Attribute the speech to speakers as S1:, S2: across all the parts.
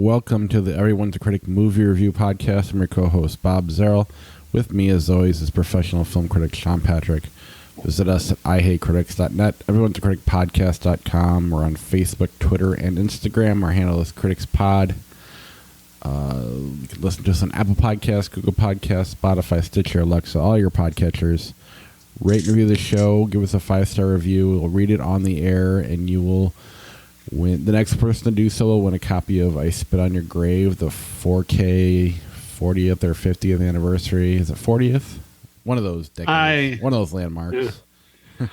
S1: Welcome to the Everyone's a Critic movie review podcast. I'm your co-host, Bob Zerl. With me, as always, is professional film critic Sean Patrick. Visit us at ihatecritics.net, everyone's a critic podcast.com. We're on Facebook, Twitter, and Instagram. Our handle is CriticsPod. You can listen to us on Apple Podcasts, Google Podcasts, Spotify, Stitcher, Alexa, all your podcatchers. Rate and review the show. Give us a 5-star review. We'll read it on the air, and you will win. The next person to do so will win a copy of I Spit on Your Grave, the 4K 40th or 50th anniversary. Is it 40th? One of those decades. One of those landmarks. Yeah.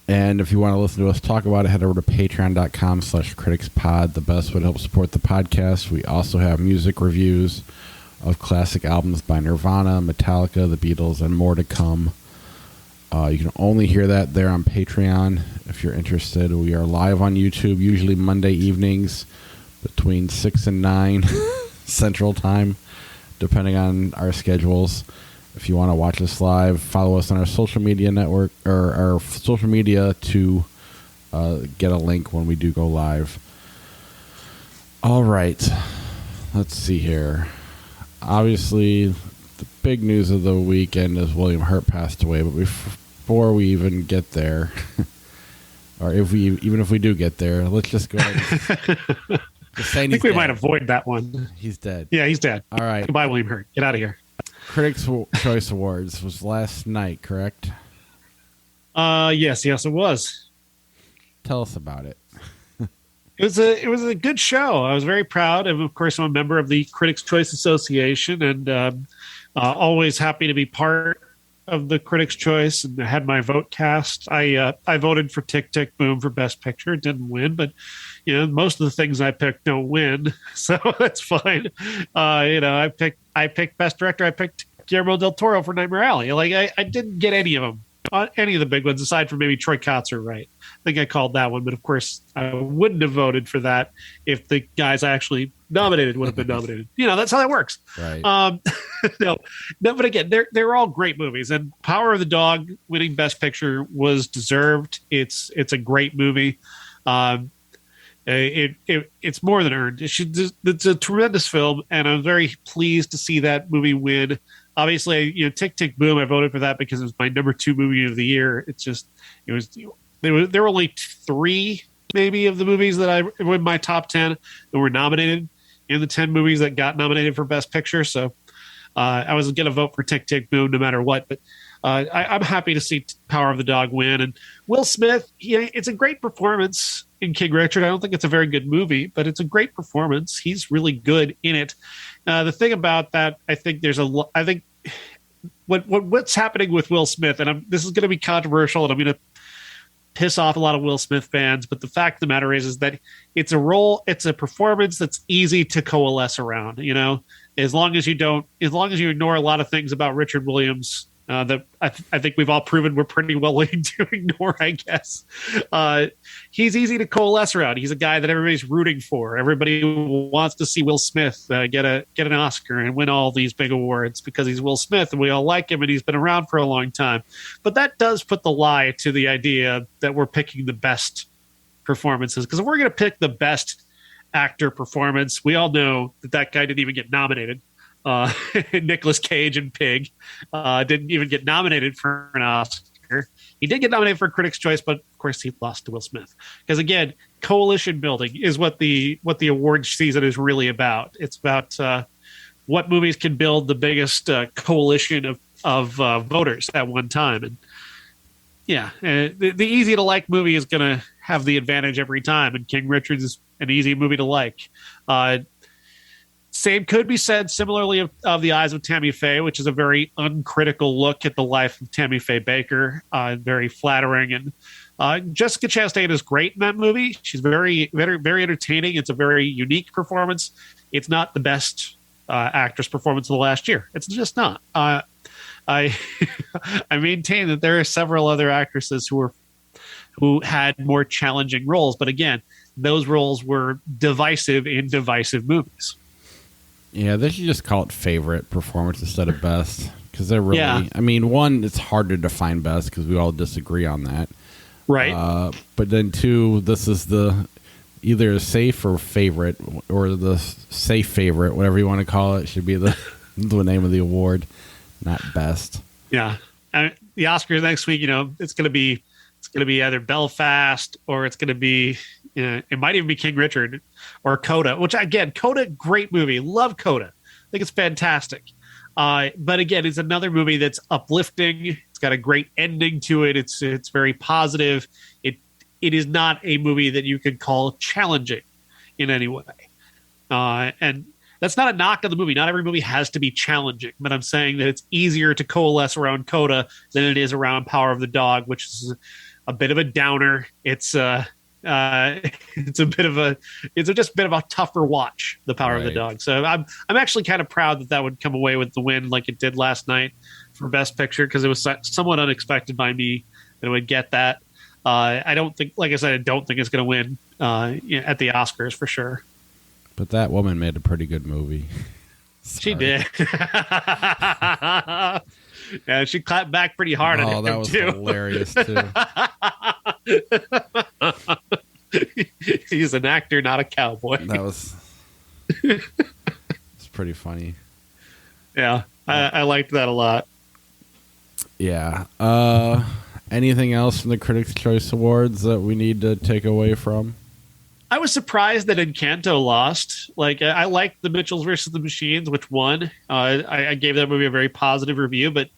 S1: And if you want to listen to us talk about it, head over to patreon.com/criticspod. The best way to help support the podcast. We also have music reviews of classic albums by Nirvana, Metallica, the Beatles, and more to come. You can only hear that there on Patreon if you're interested. We are live on YouTube, usually Monday evenings between 6 and 9 Central Time, depending on our schedules. If you want to watch us live, follow us on our social media network or our social media to get a link when we do go live. All right. Let's see here. Obviously, the big news of the weekend is William Hurt passed away. But before we even get there, or if we do get there, let's just go ahead and
S2: I think we might avoid that one.
S1: He's dead.
S2: Yeah, he's dead.
S1: All right.
S2: Goodbye, William Hurt. Get out of here.
S1: Critics' Choice Awards was last night, correct?
S2: Yes, it was.
S1: Tell us about it.
S2: It was a good show. I was very proud. And of course, I'm a member of the Critics' Choice Association, and always happy to be part of the Critics' Choice. And I had my vote cast. I voted for Tick, Tick, Boom for Best Picture. It didn't win, but most of the things I picked don't win, so that's fine. I picked Best Director. I picked Guillermo del Toro for Nightmare Alley. I didn't get any of them, any of the big ones, aside from maybe Troy Kotsur, right? I think I called that one, but of course I wouldn't have voted for that if the guys I actually nominated would have been nominated. That's how that works.
S1: Right.
S2: No, but again, they're all great movies, and Power of the Dog winning Best Picture was deserved. It's a great movie. It's more than earned. It's a tremendous film, and I'm very pleased to see that movie win. Obviously, Tick, Tick, Boom, I voted for that because it was my number 2 movie of the year. There were only 3 maybe of the movies that I were in my top 10 that were nominated in the 10 movies that got nominated for Best Picture. So I was going to vote for Tick, Tick, Boom no matter what. But I'm happy to see Power of the Dog win. And Will Smith, it's a great performance in King Richard. I don't think it's a very good movie, but it's a great performance. He's really good in it. The thing about that, I think what's happening with Will Smith, and this is going to be controversial, and I'm going to piss off a lot of Will Smith fans, but the fact of the matter is that it's a performance that's easy to coalesce around. As long as you ignore a lot of things about Richard Williams that I think we've all proven we're pretty willing to ignore, I guess. He's easy to coalesce around. He's a guy that everybody's rooting for. Everybody wants to see Will Smith get an Oscar and win all these big awards because he's Will Smith and we all like him and he's been around for a long time. But that does put the lie to the idea that we're picking the best performances, because if we're going to pick the best actor performance, we all know that guy didn't even get nominated. Nicolas Cage and Pig didn't even get nominated for an Oscar. He did get nominated for Critics' Choice, but of course he lost to Will Smith. Because again, coalition building is what the awards season is really about. It's about what movies can build the biggest coalition of voters at one time. And the easy to like movie is going to have the advantage every time, and King Richard is an easy movie to like. Same could be said similarly of The Eyes of Tammy Faye, which is a very uncritical look at the life of Tammy Faye Baker. Very flattering. And Jessica Chastain is great in that movie. She's very, very, very entertaining. It's a very unique performance. It's not the best actress performance of the last year. It's just not. I maintain that there are several other actresses who had more challenging roles. But again, those roles were divisive in divisive movies.
S1: Yeah, they should just call it favorite performance instead of best, because they're really, I mean, one, it's hard to define best because we all disagree on that.
S2: Right.
S1: But then two, this is either safe or favorite, or the safe favorite, whatever you want to call it, should be the name of the award, not best.
S2: Yeah, the Oscars next week. It's going to be either Belfast or it's going to be. It might even be King Richard or Coda. Which again, Coda, great movie. Love Coda. I think it's fantastic. But again, it's another movie that's uplifting. It's got a great ending to it. It's very positive. It is not a movie that you could call challenging in any way. And that's not a knock on the movie. Not every movie has to be challenging, but I'm saying that it's easier to coalesce around Coda than it is around Power of the Dog, which is a bit of a downer. It's just a bit of a tougher watch, the Power of the Dog. So I'm actually kind of proud that would come away with the win like it did last night for Best Picture, because it was somewhat unexpected by me that it would get that. I don't think, like I said, I don't think it's going to win at the Oscars for sure.
S1: But that woman made a pretty good movie.
S2: She did. Yeah, she clapped back pretty hard at him,
S1: that was
S2: too.
S1: Hilarious, too.
S2: He's an actor, not a cowboy.
S1: That was it's pretty funny.
S2: Yeah, I liked that a lot.
S1: Yeah. Anything else from the Critics' Choice Awards that we need to take away from?
S2: I was surprised that Encanto lost. Like, I liked The Mitchells versus the Machines, which won. I gave that movie a very positive review, but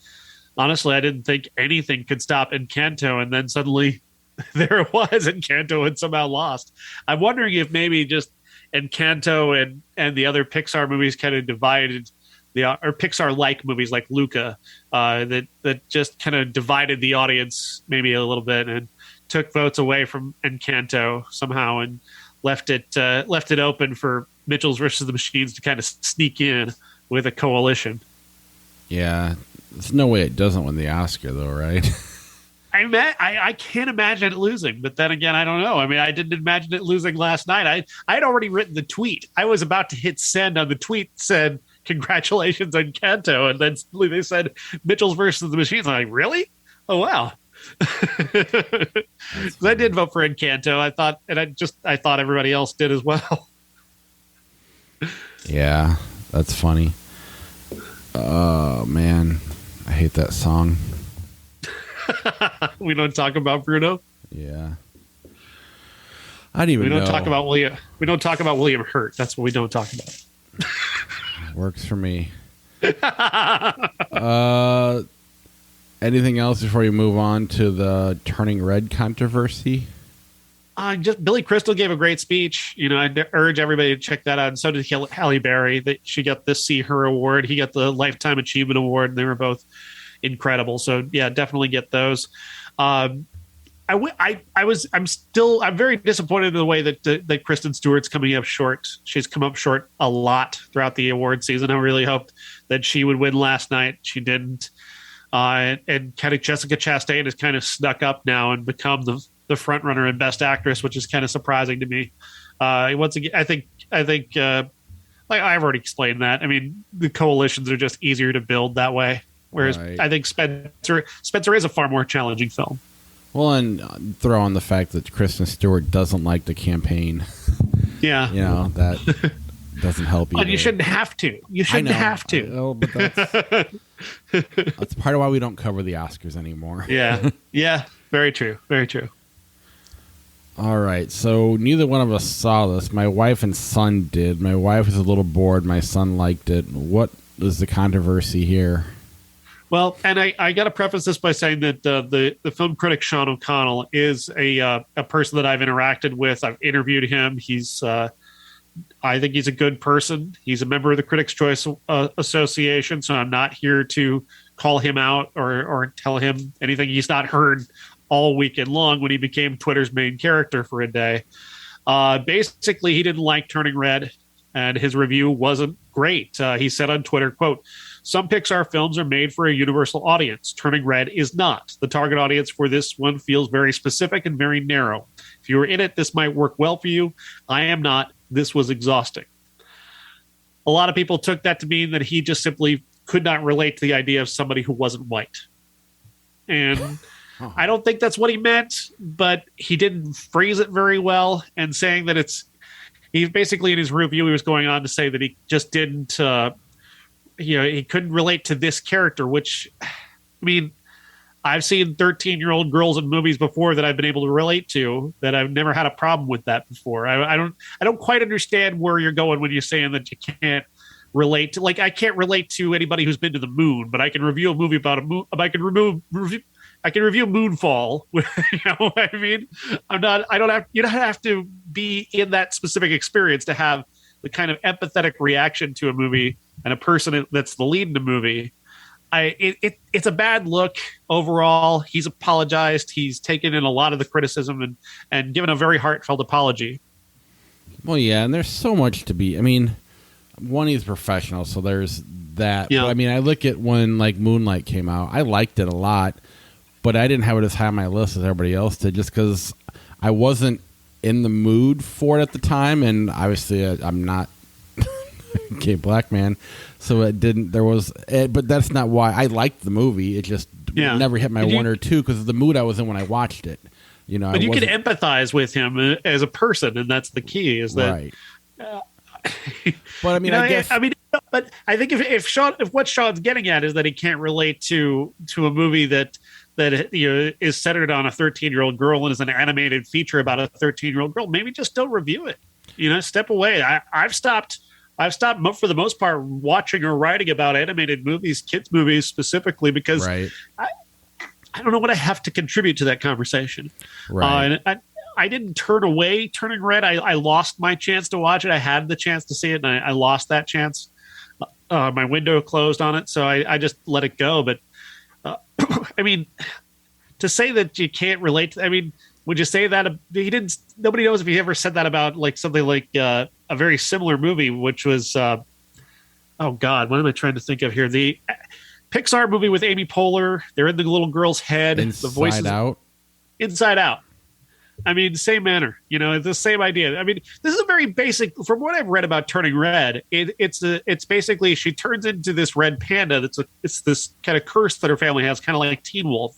S2: honestly, I didn't think anything could stop Encanto, and then suddenly there it was. Encanto had somehow lost. I'm wondering if maybe just Encanto and the other Pixar movies kind of divided or Pixar-like movies like Luca that just kind of divided the audience maybe a little bit and took votes away from Encanto somehow and left it open for Mitchells versus the Machines to kind of sneak in with a coalition.
S1: Yeah, there's no way it doesn't win the Oscar, though, right?
S2: I can't imagine it losing, but then again, I don't know. I mean, I didn't imagine it losing last night. I'd already written the tweet. I was about to hit send on the tweet that said, "Congratulations on Encanto," and then they said Mitchells versus the Machines. I'm like, really? Oh wow. I did vote for Encanto. I thought everybody else did as well.
S1: Yeah, that's funny. Oh man, I hate that song.
S2: We don't talk about Bruno.
S1: Yeah, I didn't even know.
S2: We don't talk about William Hurt. That's what we don't talk about.
S1: Works for me. Anything else before you move on to the Turning Red controversy?
S2: Just Billy Crystal gave a great speech. I urge everybody to check that out. And so did Halle Berry. That she got the See Her award. He got the Lifetime Achievement Award, and they were both incredible. So yeah, definitely get those. I'm very disappointed in the way that Kristen Stewart's coming up short. She's come up short a lot throughout the award season. I really hoped that she would win last night. She didn't. And kind of Jessica Chastain has kind of snuck up now and become the front runner in Best Actress, which is kind of surprising to me. Once again, I think like I've already explained that. I mean, the coalitions are just easier to build that way. Whereas I think Spencer is a far more challenging film.
S1: Well, and throw on the fact that Kristen Stewart doesn't like the campaign.
S2: Yeah.
S1: That doesn't help either.
S2: But you shouldn't have to. You shouldn't have to.
S1: I know, but that's part of why we don't cover the Oscars anymore.
S2: Yeah. Yeah. Very true. Very true.
S1: All right. So neither one of us saw this. My wife and son did. My wife was a little bored. My son liked it. What is the controversy here?
S2: Well, and I got to preface this by saying that the film critic Sean O'Connell is a person that I've interacted with. I've interviewed him. I think he's a good person. He's a member of the Critics' Choice Association, so I'm not here to call him out or tell him anything he's not heard all weekend long when he became Twitter's main character for a day. Basically, he didn't like Turning Red, and his review wasn't great. He said on Twitter, quote, "Some Pixar films are made for a universal audience. Turning Red is not. The target audience for this one feels very specific and very narrow. If you were in it, this might work well for you. I am not. This was exhausting." A lot of people took that to mean that he just simply could not relate to the idea of somebody who wasn't white. And I don't think that's what he meant, but he didn't phrase it very well. And saying that he basically in his review, he was going on to say that he just didn't, he couldn't relate to this character, which, I mean, I've seen 13-year-old girls in movies before that I've been able to relate to, that I've never had a problem with that before. I don't quite understand where you're going when you're saying that you can't relate to, like, I can't relate to anybody who's been to the moon, but I can review a movie about a moon. I can review Moonfall. You know what I mean? You don't have to be in that specific experience to have the kind of empathetic reaction to a movie and a person that's the lead in the movie. It's a bad look overall. He's apologized. He's taken in a lot of the criticism and given a very heartfelt apology.
S1: Well, yeah, and there's so much to be. I mean, one, he's professional, so there's that.
S2: Yeah.
S1: But, I mean, I look at when like Moonlight came out. I liked it a lot, but I didn't have it as high on my list as everybody else did, just because I wasn't in the mood for it at the time, and obviously I'm not a gay black man. So it didn't. But that's not why I liked the movie. It just never hit my one or two because of the mood I was in when I watched it. You know,
S2: but you can empathize with him as a person, and that's the key. Is that
S1: right? But I mean, I guess.
S2: But I think if what Sean's getting at is that he can't relate to a movie that is centered on a 13-year-old girl and is an animated feature about a 13-year-old girl, maybe just don't review it. Step away. I've stopped for the most part watching or writing about animated movies, kids movies specifically, because I don't know what I have to contribute to that conversation.
S1: Right.
S2: And I didn't turn away Turning Red. I lost my chance to watch it. I had the chance to see it, and I lost that chance. My window closed on it, so I just let it go. But I mean, to say that you can't relate to, I mean, would you say that nobody knows if he ever said that about like something like a very similar movie, which was, oh God, what am I trying to think of here? The Pixar movie with Amy Poehler. They're in the little girl's head.
S1: Inside
S2: the voices
S1: Out.
S2: Inside Out. I mean, same manner, it's the same idea. I mean, this is a very basic, from what I've read about Turning Red, it's basically, she turns into this red panda. It's this kind of curse that her family has, kind of like Teen Wolf,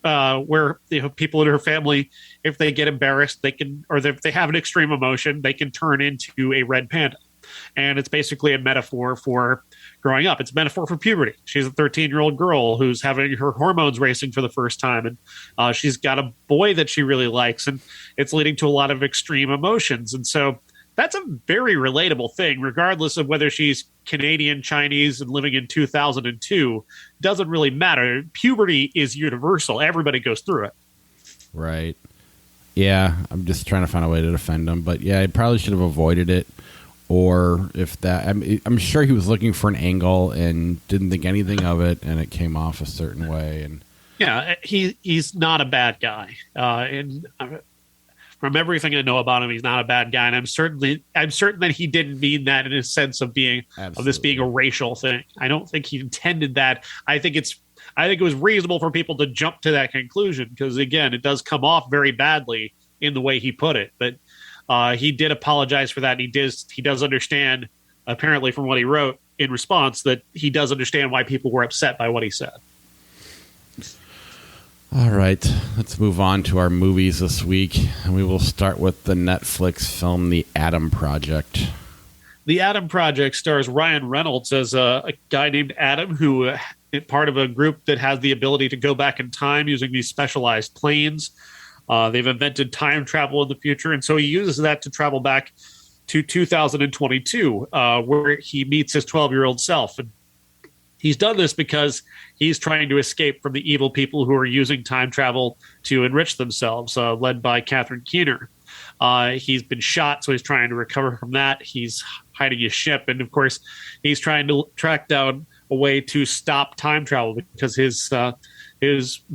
S2: where people in her family, if they get embarrassed, they can, or if they have an extreme emotion, they can turn into a red panda. And it's basically a metaphor for growing up. It's a metaphor for puberty. She's a 13-year-old girl who's having her hormones racing for the first time. And she's got a boy that she really likes. And it's leading to a lot of extreme emotions. And so that's a very relatable thing, regardless of whether she's Canadian, Chinese, and living in 2002. Doesn't really matter. Puberty is universal. Everybody goes through it.
S1: Right. Yeah, I'm just trying to find a way to defend him. But yeah, I probably should have avoided it. Or if that, I'm sure he was looking for an angle and didn't think anything of it, and it came off a certain way. And
S2: yeah, he's not a bad guy. And from everything I know about him, he's not a bad guy. And I'm certain that he didn't mean that in a sense of this being a racial thing. I don't think he intended that. I think it was reasonable for people to jump to that conclusion because, again, it does come off very badly in the way he put it. But he did apologize for that. And he does understand, apparently from what he wrote in response, that he does understand why people were upset by what he said.
S1: All right, let's move on to our movies this week. And we will start with the Netflix film, The Adam Project.
S2: The Adam Project stars Ryan Reynolds as a guy named Adam who is part of a group that has the ability to go back in time using these specialized planes. They've invented time travel in the future, and so he uses that to travel back to 2022, where he meets his 12-year-old self. And he's done this because he's trying to escape from the evil people who are using time travel to enrich themselves, led by Catherine Keener. He's been shot, so he's trying to recover from that. He's hiding his ship, and of course, he's trying to track down a way to stop time travel because his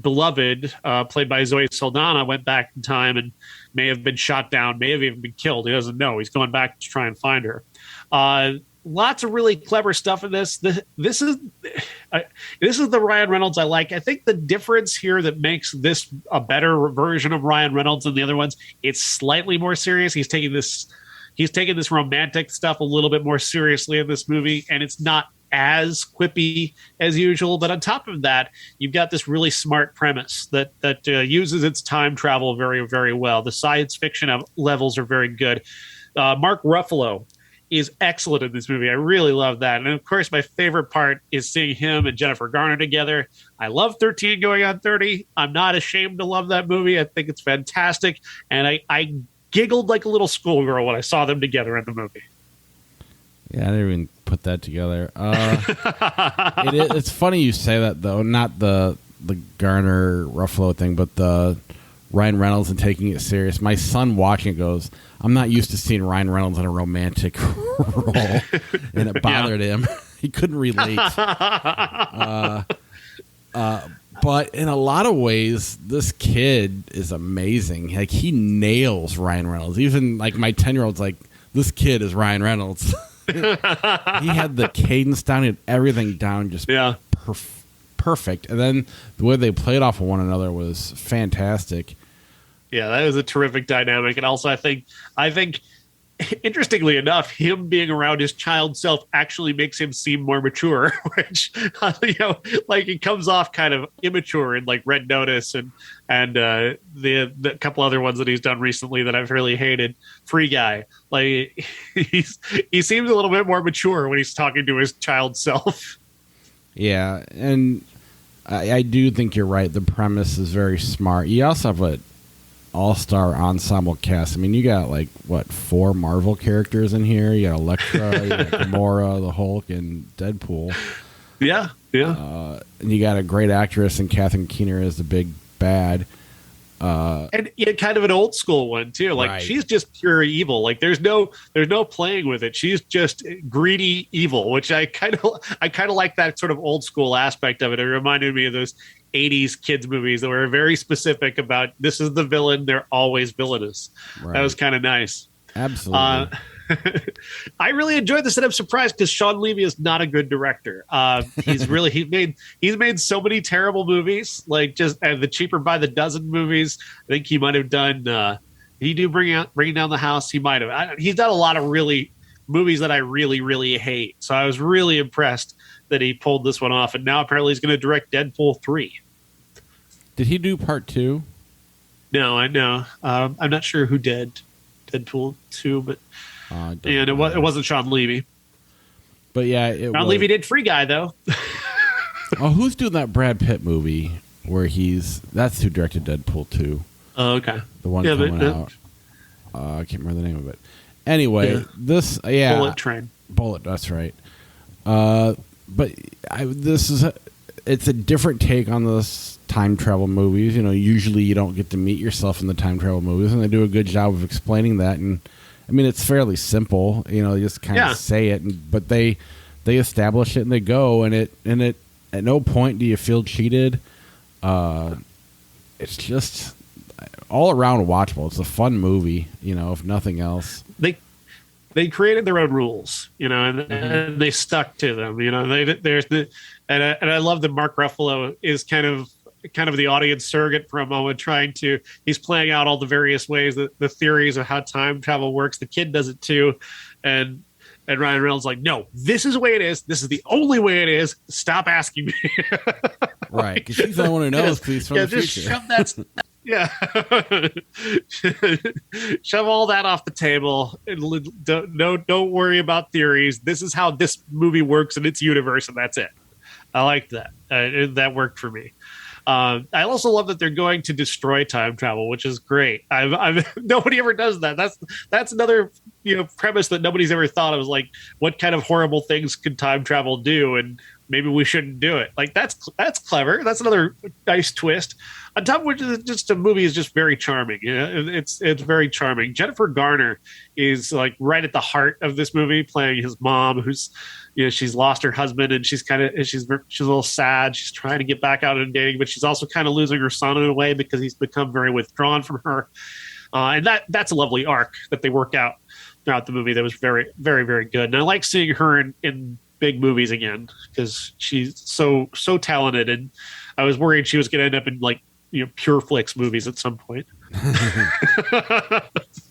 S2: beloved, played by Zoe Saldana, went back in time and may have been shot down, may have even been killed. He doesn't know. He's going back to try and find her. Lots of really clever stuff in this. This is the Ryan Reynolds I like. I think the difference here that makes this a better version of Ryan Reynolds than the other ones, it's slightly more serious. He's taking this romantic stuff a little bit more seriously in this movie, and it's not as quippy as usual. But on top of that, you've got this really smart premise that uses its time travel very, very well. The science fiction levels are very good. Mark Ruffalo is excellent in this movie. I really love that. And of course, my favorite part is seeing him and Jennifer Garner together. I love 13 Going on 30. I'm not ashamed to love that movie. I think it's fantastic. And I giggled like a little schoolgirl when I saw them together in the movie.
S1: Yeah, I didn't even put that together. It's funny you say that, though. Not the Garner Ruffalo thing, but the Ryan Reynolds and taking it serious. My son watching it goes, I'm not used to seeing Ryan Reynolds in a romantic role, and it bothered him. He couldn't relate. But in a lot of ways, this kid is amazing. Like, he nails Ryan Reynolds. Even like my 10-year-old's like, this kid is Ryan Reynolds. He had the cadence down, he had everything down, just perfect. And then the way they played off of one another was fantastic.
S2: Yeah, that was a terrific dynamic. And also, I think, interestingly enough, him being around his child self actually makes him seem more mature, which, like, it comes off kind of immature in like Red Notice and the couple other ones that he's done recently that I've really hated. Free Guy. Like, he seems a little bit more mature when he's talking to his child self. Yeah,
S1: and I do think you're right. The premise is very smart. You also have an all-star ensemble cast. I mean, you got, like, 4 Marvel characters in here? You got Elektra, you got Gamora, the Hulk, and Deadpool.
S2: Yeah.
S1: And you got a great actress in Catherine Keener as the big bad.
S2: And kind of an old school one too. Like, right. She's just pure evil. Like, there's no playing with it. She's just greedy evil, which I kind of like that sort of old school aspect of it. It reminded me of those 80s kids movies that were very specific about, this is the villain, they're always villainous. Right. That was kind of nice.
S1: Absolutely.
S2: I really enjoyed this, and I'm surprised because Sean Levy is not a good director. He's made so many terrible movies, like just the Cheaper by the Dozen movies. I think he might have done. He do Bring Down the House. He might have. He's done a lot of really movies that I really, really hate. So I was really impressed that he pulled this one off, and now apparently he's going to direct Deadpool 3.
S1: Did he do part 2?
S2: No, I know. I'm not sure who did Deadpool 2, but. And it wasn't Sean Levy.
S1: But yeah,
S2: Sean Levy did Free Guy, though.
S1: Oh, who's doing that Brad Pitt movie where that's who directed Deadpool 2.
S2: Oh, okay.
S1: The one coming out. I can't remember the name of it. Anyway,
S2: Bullet Train.
S1: Bullet, that's right. But it's a different take on this time travel movies. Usually you don't get to meet yourself in the time travel movies, and they do a good job of explaining that. And I mean, it's fairly simple. You just kind of say it, but they establish it and they go, and it at no point do you feel cheated. It's just all around watchable. It's a fun movie, if nothing else.
S2: They created their own rules, and they stuck to them. And I love that Mark Ruffalo is kind of the audience surrogate for a moment, he's playing out all the various ways that the theories of how time travel works. The kid does it too. And Ryan Reynolds is like, no, this is the way it is. This is the only way it is. Stop asking me.
S1: Right. Because he's the only one who knows, because he's from the future.
S2: Shove that. Yeah. Shove all that off the table. And don't worry about theories. This is how this movie works in its universe, and that's it. I like that. That worked for me. I also love that they're going to destroy time travel, which is great. Nobody ever does that. That's another premise that nobody's ever thought of. Was like, what kind of horrible things could time travel do, and maybe we shouldn't do it. Like, that's clever. That's another nice twist. On top of which, just a movie is just very charming. It's very charming. Jennifer Garner is like right at the heart of this movie, playing his mom, who's she's lost her husband, and she's a little sad. She's trying to get back out into dating, but she's also kind of losing her son in a way because he's become very withdrawn from her. And that's a lovely arc that they work out throughout the movie. That was very, very, very good. And I like seeing her in big movies again because she's so talented. And I was worried she was going to end up in like Pure Flix movies at some point.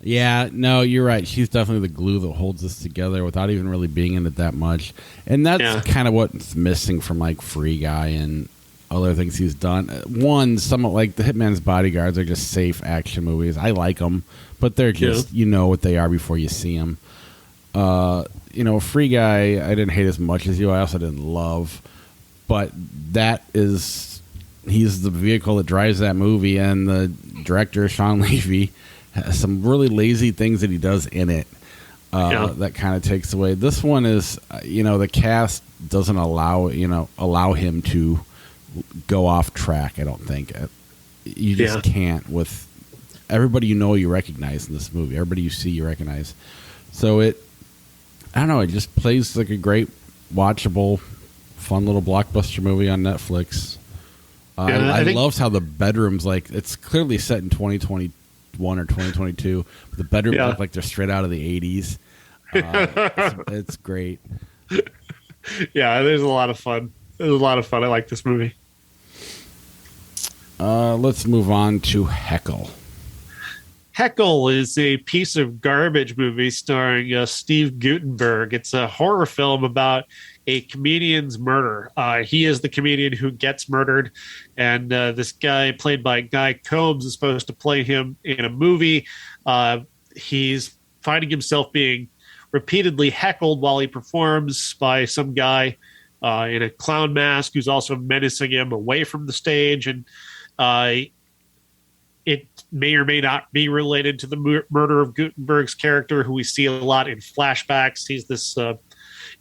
S1: Yeah, no, you're right. She's definitely the glue that holds us together without even really being in it that much. And that's kind of what's missing from like Free Guy and other things he's done. One, some like the Hitman's Bodyguards are just safe action movies. I like them, but they're just you know what they are before you see them. Free Guy, I didn't hate as much as you. I also didn't love, but he's the vehicle that drives that movie, and the director Sean Levy has some really lazy things that he does in it that kind of takes away. This one is, the cast doesn't allow him to go off track. I don't think you just can't with everybody you recognize in this movie. Everybody you see you recognize. So I don't know. It just plays like a great, watchable, fun little blockbuster movie on Netflix. I loved how the bedrooms, like, it's clearly set in 2021 or 2022. But the bedrooms look like they're straight out of the 80s. It's great.
S2: Yeah, there's a lot of fun. I like this movie.
S1: Let's move on to Heckle.
S2: Heckle is a piece of garbage movie starring Steve Guttenberg. It's a horror film about a comedian's murder. He is the comedian who gets murdered, and this guy, played by Guy Combs, is supposed to play him in a movie. He's finding himself being repeatedly heckled while he performs by some guy in a clown mask who's also menacing him away from the stage, and it may or may not be related to the murder of Gutenberg's character, who we see a lot in flashbacks. He's this.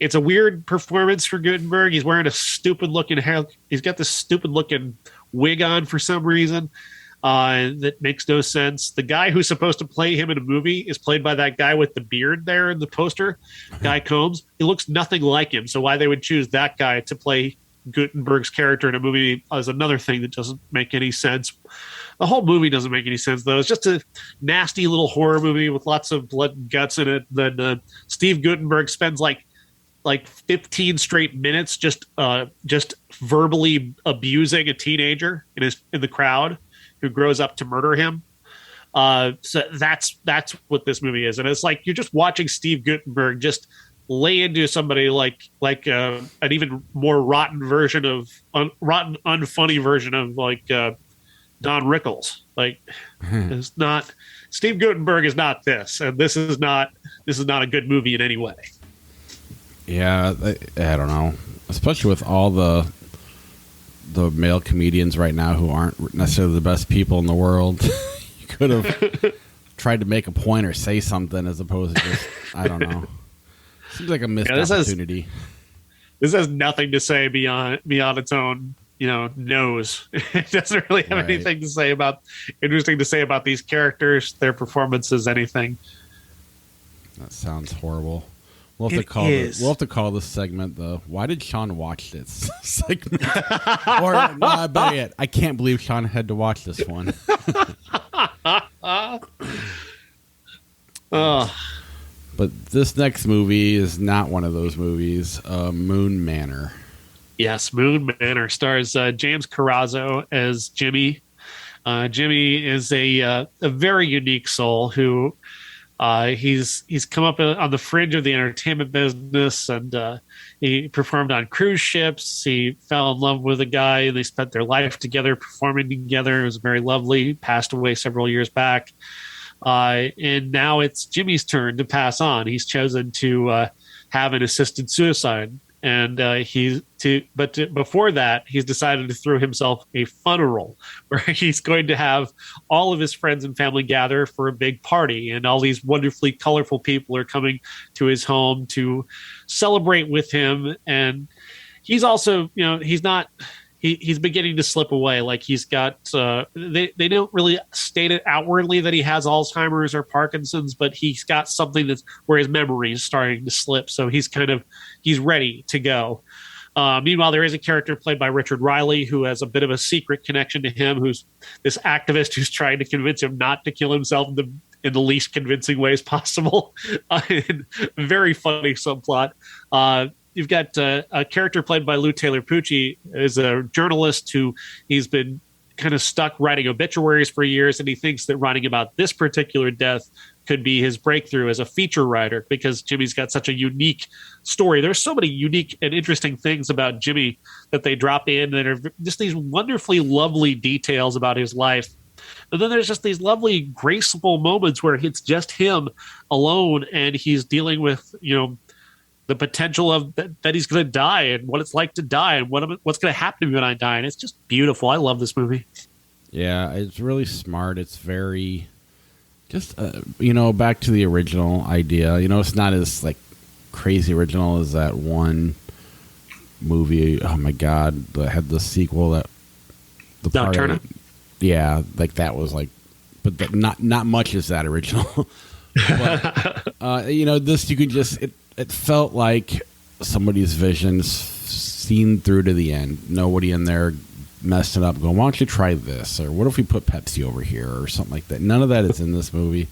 S2: It's a weird performance for Gutenberg. He's wearing a stupid-looking hair. He's got this stupid-looking wig on for some reason that makes no sense. The guy who's supposed to play him in a movie is played by that guy with the beard there in the poster, Guy Combs. He looks nothing like him. So why they would choose that guy to play Gutenberg's character in a movie is another thing that doesn't make any sense. The whole movie doesn't make any sense, though. It's just a nasty little horror movie with lots of blood and guts in it. Then Steve Guttenberg spends like 15 straight minutes just verbally abusing a teenager in the crowd who grows up to murder him. So that's what this movie is, and it's like you're just watching Steve Guttenberg just lay into somebody like an even more rotten version of unfunny version of like Don Rickles. Like it's not Steve Guttenberg is not this, and this is not a good movie in any way.
S1: Yeah, I don't know, especially with all the male comedians right now who aren't necessarily the best people in the world. You could have tried to make a point or say something as opposed to just, I don't know. Seems like a missed opportunity. This has nothing to say beyond its own, nose. It doesn't really have anything interesting to say about these characters, their performances, anything. That sounds horrible. We'll have to call this segment the "Why did Sean watch this?" segment. Or better yet, I can't believe Sean had to watch this one. But this next movie is not one of those movies. Moon Manor. Yes, Moon Manor stars James Carrazzo as Jimmy. Jimmy is a very unique soul who. He's come up on the fringe of the entertainment business, and he performed on cruise ships. He fell in love with a guy, and they spent their life together, performing together. It was very lovely. He passed away several years back. And now it's Jimmy's turn to pass on. He's chosen to have an assisted suicide. And before that, he's decided to throw himself a funeral where he's going to have all of his friends and family gather for a big party. And all these wonderfully colorful people are coming to his home to celebrate with him. And he's also, he's beginning to slip away. Like he's got, they don't really state it outwardly that he has Alzheimer's or Parkinson's, but he's got something that's where his memory is starting to slip. So he's ready to go. Meanwhile, there is a character played by Richard Riley who has a bit of a secret connection to him, who's this activist who's trying to convince him not to kill himself in the least convincing ways possible. Very funny subplot. You've got a character played by Lou Taylor Pucci, is a journalist who he's been kind of stuck writing obituaries for years, and he thinks that writing about this particular death
S2: could be his breakthrough as a feature writer, because Jimmy's got such a unique story. There's so many unique and interesting things about Jimmy that they drop in that are just these wonderfully lovely details about his life. And then there's just these lovely, graceful moments where it's just him alone, and he's dealing with, the potential of that he's going to die, and what it's like to die, and what's going to happen to me when I die. And it's just beautiful. I love this movie.
S1: Yeah, it's really smart. It's very just, back to the original idea. It's not as like crazy original as that one movie. Oh my God, that had the sequel that the part
S2: Nocturne.
S1: Yeah, like that was like, but not much is that original. But, this you can just it felt like somebody's visions seen through to the end. Nobody in there messed it up going, why don't you try this? Or what if we put Pepsi over here or something like that? None of that is in this movie.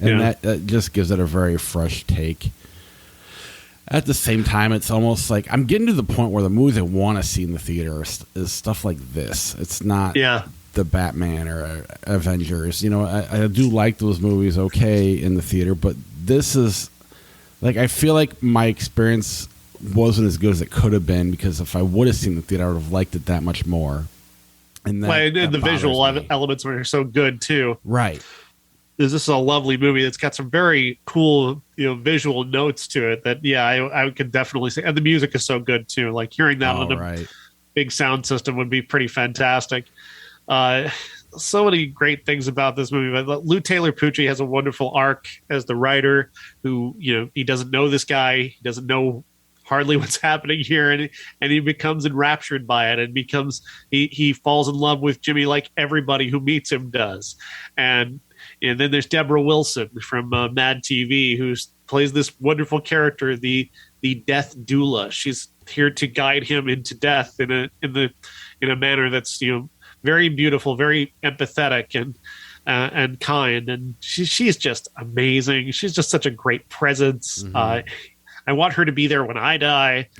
S1: And that just gives it a very fresh take. At the same time, it's almost like I'm getting to the point where the movies I want to see in the theater is stuff like this. It's not the Batman or Avengers. I do like those movies in the theater, but this is like, I feel like my experience wasn't as good as it could have been, because if I would have seen the theater, I would have liked it that much more. And
S2: the visual elements were so good too.
S1: Right.
S2: This is a lovely movie that's got some very cool, visual notes to it that, I could definitely say. And the music is so good too. Like hearing that on a big sound system would be pretty fantastic. So many great things about this movie. But Lou Taylor Pucci has a wonderful arc as the writer who, he doesn't know this guy. He doesn't know hardly what's happening here. And he becomes enraptured by it, and he falls in love with Jimmy like everybody who meets him does. And then there's Deborah Wilson from Mad TV, who plays this wonderful character, the death doula. She's here to guide him into death in a manner that's, very beautiful, very empathetic and kind, and she's just amazing. She's just such a great presence. Mm-hmm. I want her to be there when I die.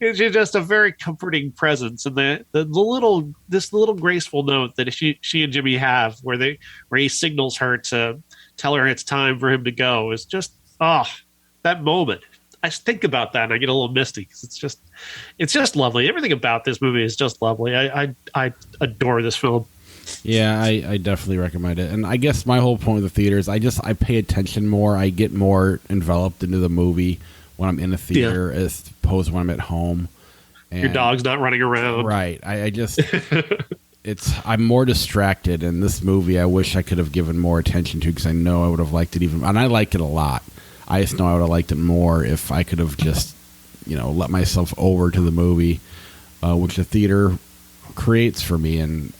S2: She's just a very comforting presence, and this little graceful note that she and Jimmy have, where he signals her to tell her it's time for him to go, is just that moment. I think about that and I get a little misty, because it's just lovely. Everything about this movie is just lovely. I adore this film.
S1: Yeah, I definitely recommend it. And I guess my whole point with the theater is I pay attention more. I get more enveloped into the movie when I'm in a theater as opposed to when I'm at home. And
S2: your dog's not running around.
S1: Right. I just I'm more distracted. And this movie I wish I could have given more attention to, because I know I would have liked it and I like it a lot. I just know I would have liked it more if I could have just, let myself over to the movie, which the theater creates for me. And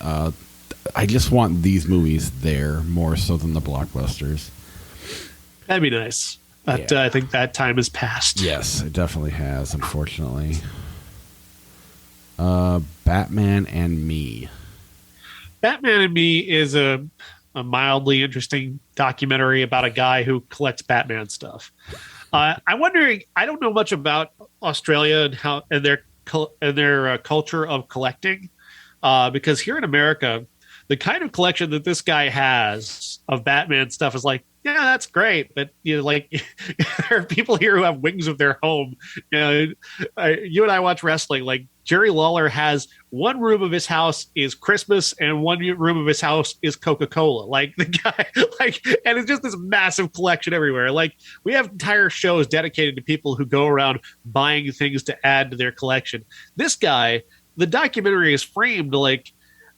S1: I just want these movies there more so than the blockbusters.
S2: That'd be nice. But I think that time has passed.
S1: Yes, it definitely has, unfortunately. Batman and Me.
S2: Batman and Me is a mildly interesting documentary about a guy who collects Batman stuff. I'm wondering, I don't know much about Australia and their culture of collecting, because here in America, the kind of collection that this guy has of Batman stuff is like, yeah, that's great, but there are people here who have wings of their home. You and I watch wrestling. Like Jerry Lawler has one room of his house is Christmas, and one room of his house is Coca-Cola. Like the guy, and it's just this massive collection everywhere. Like we have entire shows dedicated to people who go around buying things to add to their collection. This guy, the documentary is framed like.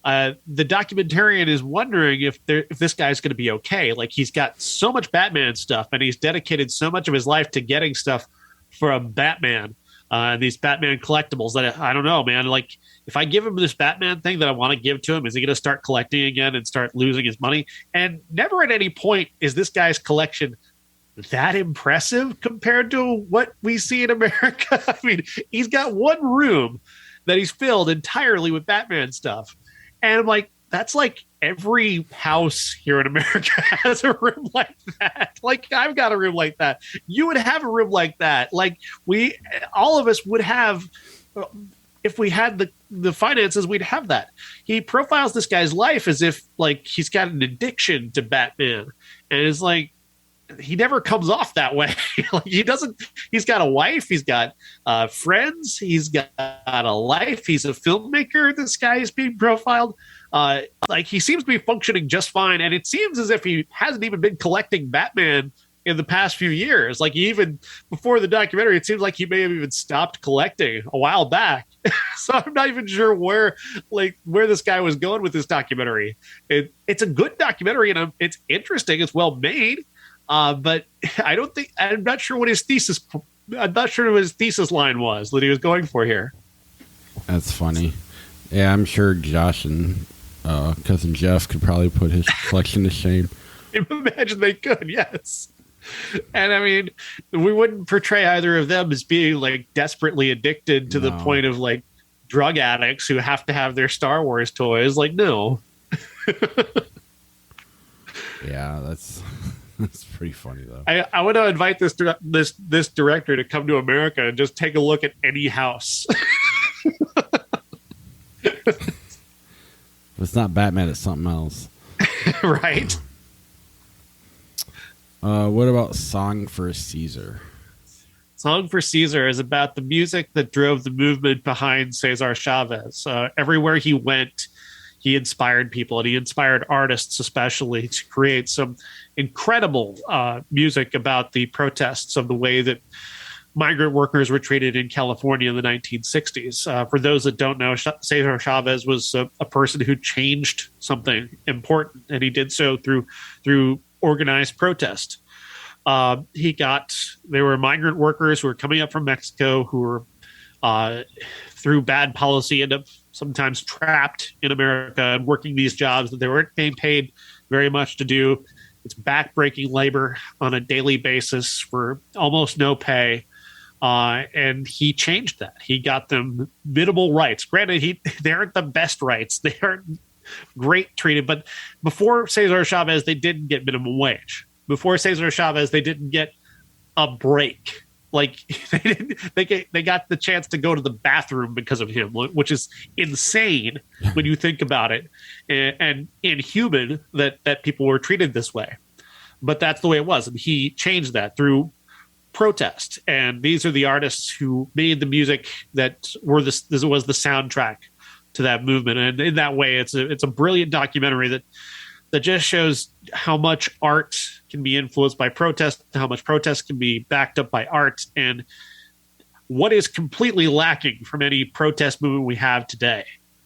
S2: The documentarian is wondering if this guy's going to be okay. Like he's got so much Batman stuff, and he's dedicated so much of his life to getting stuff from Batman, these Batman collectibles that I don't know, man. Like if I give him this Batman thing that I want to give to him, is he going to start collecting again and start losing his money? And never at any point is this guy's collection that impressive compared to what we see in America. I mean, he's got one room that he's filled entirely with Batman stuff. And I'm like, that's like every house here in America has a room like that. Like I've got a room like that. You would have a room like that. Like all of us would have if we had the finances, we'd have that. He profiles this guy's life as if like he's got an addiction to Batman, and it's like he never comes off that way. Like he doesn't. He's got a wife. He's got friends. He's got a life. He's a filmmaker. This guy is being profiled. Like he seems to be functioning just fine, and it seems as if he hasn't even been collecting Batman in the past few years. Like even before the documentary, it seems like he may have even stopped collecting a while back. So I'm not even sure where this guy was going with this documentary. It's a good documentary, and it's interesting. It's well made, but I'm not sure what his thesis. I'm not sure what his thesis line was that he was going for here.
S1: That's funny. Yeah, I'm sure Josh and cousin Jeff could probably put his collection to shame.
S2: Imagine they could, yes. And I mean, we wouldn't portray either of them as being like desperately addicted to the point of like drug addicts who have to have their Star Wars toys. Like, no.
S1: Yeah, that's pretty funny though.
S2: I want to invite this director to come to America and just take a look at any house.
S1: If it's not Batman, it's something else.
S2: Right.
S1: What about Song for Cesar?
S2: Song for Cesar is about the music that drove the movement behind Cesar Chavez. Everywhere he went, he inspired people, and he inspired artists especially to create some incredible music about the protests of the way that migrant workers were treated in California in the 1960s. For those that don't know, Cesar Chavez was a person who changed something important, and he did so through organized protest. There were migrant workers who were coming up from Mexico who were, through bad policy, end up sometimes trapped in America and working these jobs that they weren't being paid very much to do. It's backbreaking labor on a daily basis for almost no pay. And he changed that. He got them minimal rights. Granted, they aren't the best rights. They aren't great treated. But before Cesar Chavez, they didn't get minimum wage. Before Cesar Chavez, they didn't get a break. Like they got the chance to go to the bathroom because of him, which is insane when you think about it, and inhuman that people were treated this way. But that's the way it was, and he changed that through protest. And these are the artists who made the music that this was the soundtrack to that movement. And in that way, it's a brilliant documentary that just shows how much art can be influenced by protest, how much protest can be backed up by art, and what is completely lacking from any protest movement we have today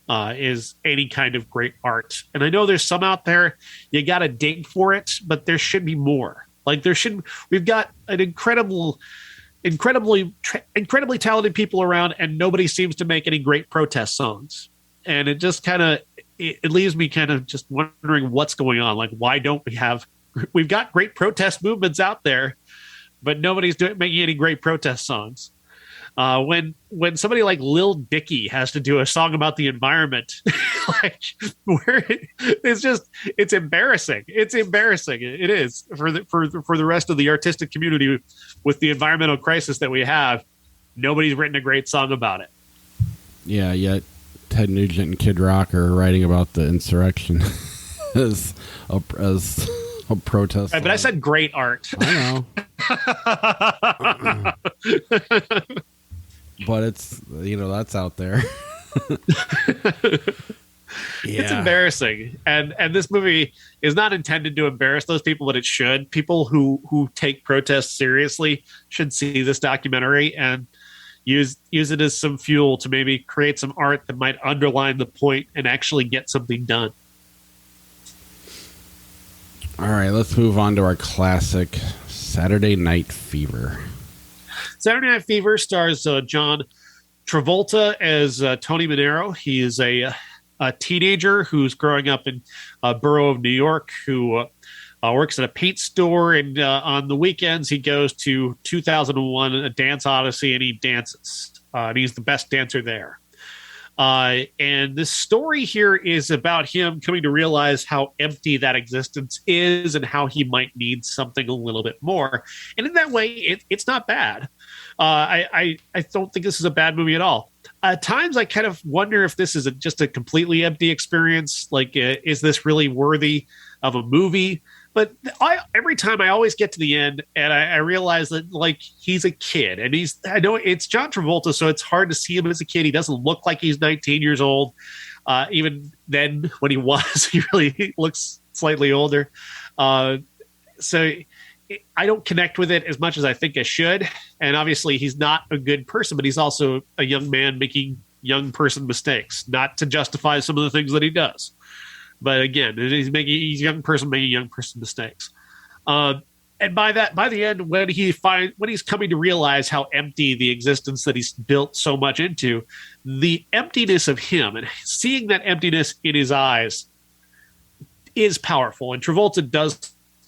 S2: is any kind of great art. And I know there's some out there, you got to dig for it, but there should be more. Like we've got an incredibly talented people around, and nobody seems to make any great protest songs. And it just it leaves me kind of just wondering what's going on. Like, why don't we've got great protest movements out there, but nobody's making any great protest songs. When somebody like Lil Dicky has to do a song about the environment, it's embarrassing. It's embarrassing. It is for the rest of the artistic community with the environmental crisis that we have. Nobody's written a great song about it.
S1: Yeah, yet Ted Nugent and Kid Rock are writing about the insurrection as a protest.
S2: Right, but I said great art.
S1: I know. But it's, that's out there.
S2: It's embarrassing. And this movie is not intended to embarrass those people, but it should. People who take protests seriously should see this documentary and use it as some fuel to maybe create some art that might underline the point and actually get something done.
S1: All right, let's move on to our classic Saturday Night Fever. Saturday
S2: Night Fever stars John Travolta as Tony Manero. He is a teenager who's growing up in a borough of New York who works at a paint store, and on the weekends he goes to 2001 a dance odyssey and he dances. And he's the best dancer there. And this story here is about him coming to realize how empty that existence is and how he might need something a little bit more. And in that way, it's not bad. I don't think this is a bad movie at all. At times I kind of wonder if this is just a completely empty experience. Like, is this really worthy of a movie? But every time I always get to the end and I realize that, like, he's a kid, and I know it's John Travolta, so it's hard to see him as a kid. He doesn't look like he's 19 years old. Even then, when he was, he really looks slightly older. So I don't connect with it as much as I think I should. And obviously, he's not a good person, but he's also a young man making young person mistakes, not to justify some of the things that he does. But again, he's a young person making young person mistakes. And by the end, when he's coming to realize how empty the existence that he's built so much into, the emptiness of him and seeing that emptiness in his eyes is powerful. And Travolta does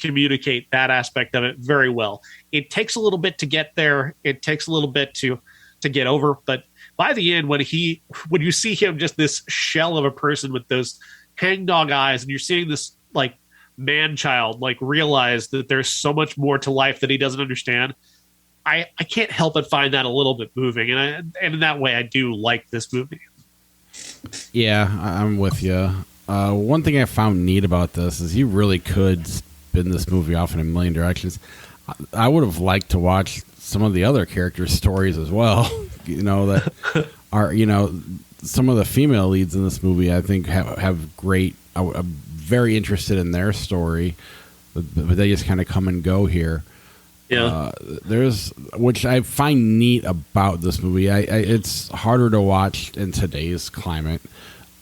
S2: communicate that aspect of it very well. It takes a little bit to get there. It takes a little bit to get over. But by the end, when you see him just this shell of a person with those hangdog eyes, and you're seeing this like man child like realize that there's so much more to life that he doesn't understand, I can't help but find that a little bit moving, and in that way I do like this movie.
S1: Yeah, I'm with you. One thing I found neat about this is you really could spin this movie off in a million directions. I would have liked to watch some of the other characters' stories as well. That are some of the female leads in this movie, I think, have great. I'm very interested in their story, but they just kind of come and go here.
S2: Yeah,
S1: which I find neat about this movie. It's harder to watch in today's climate,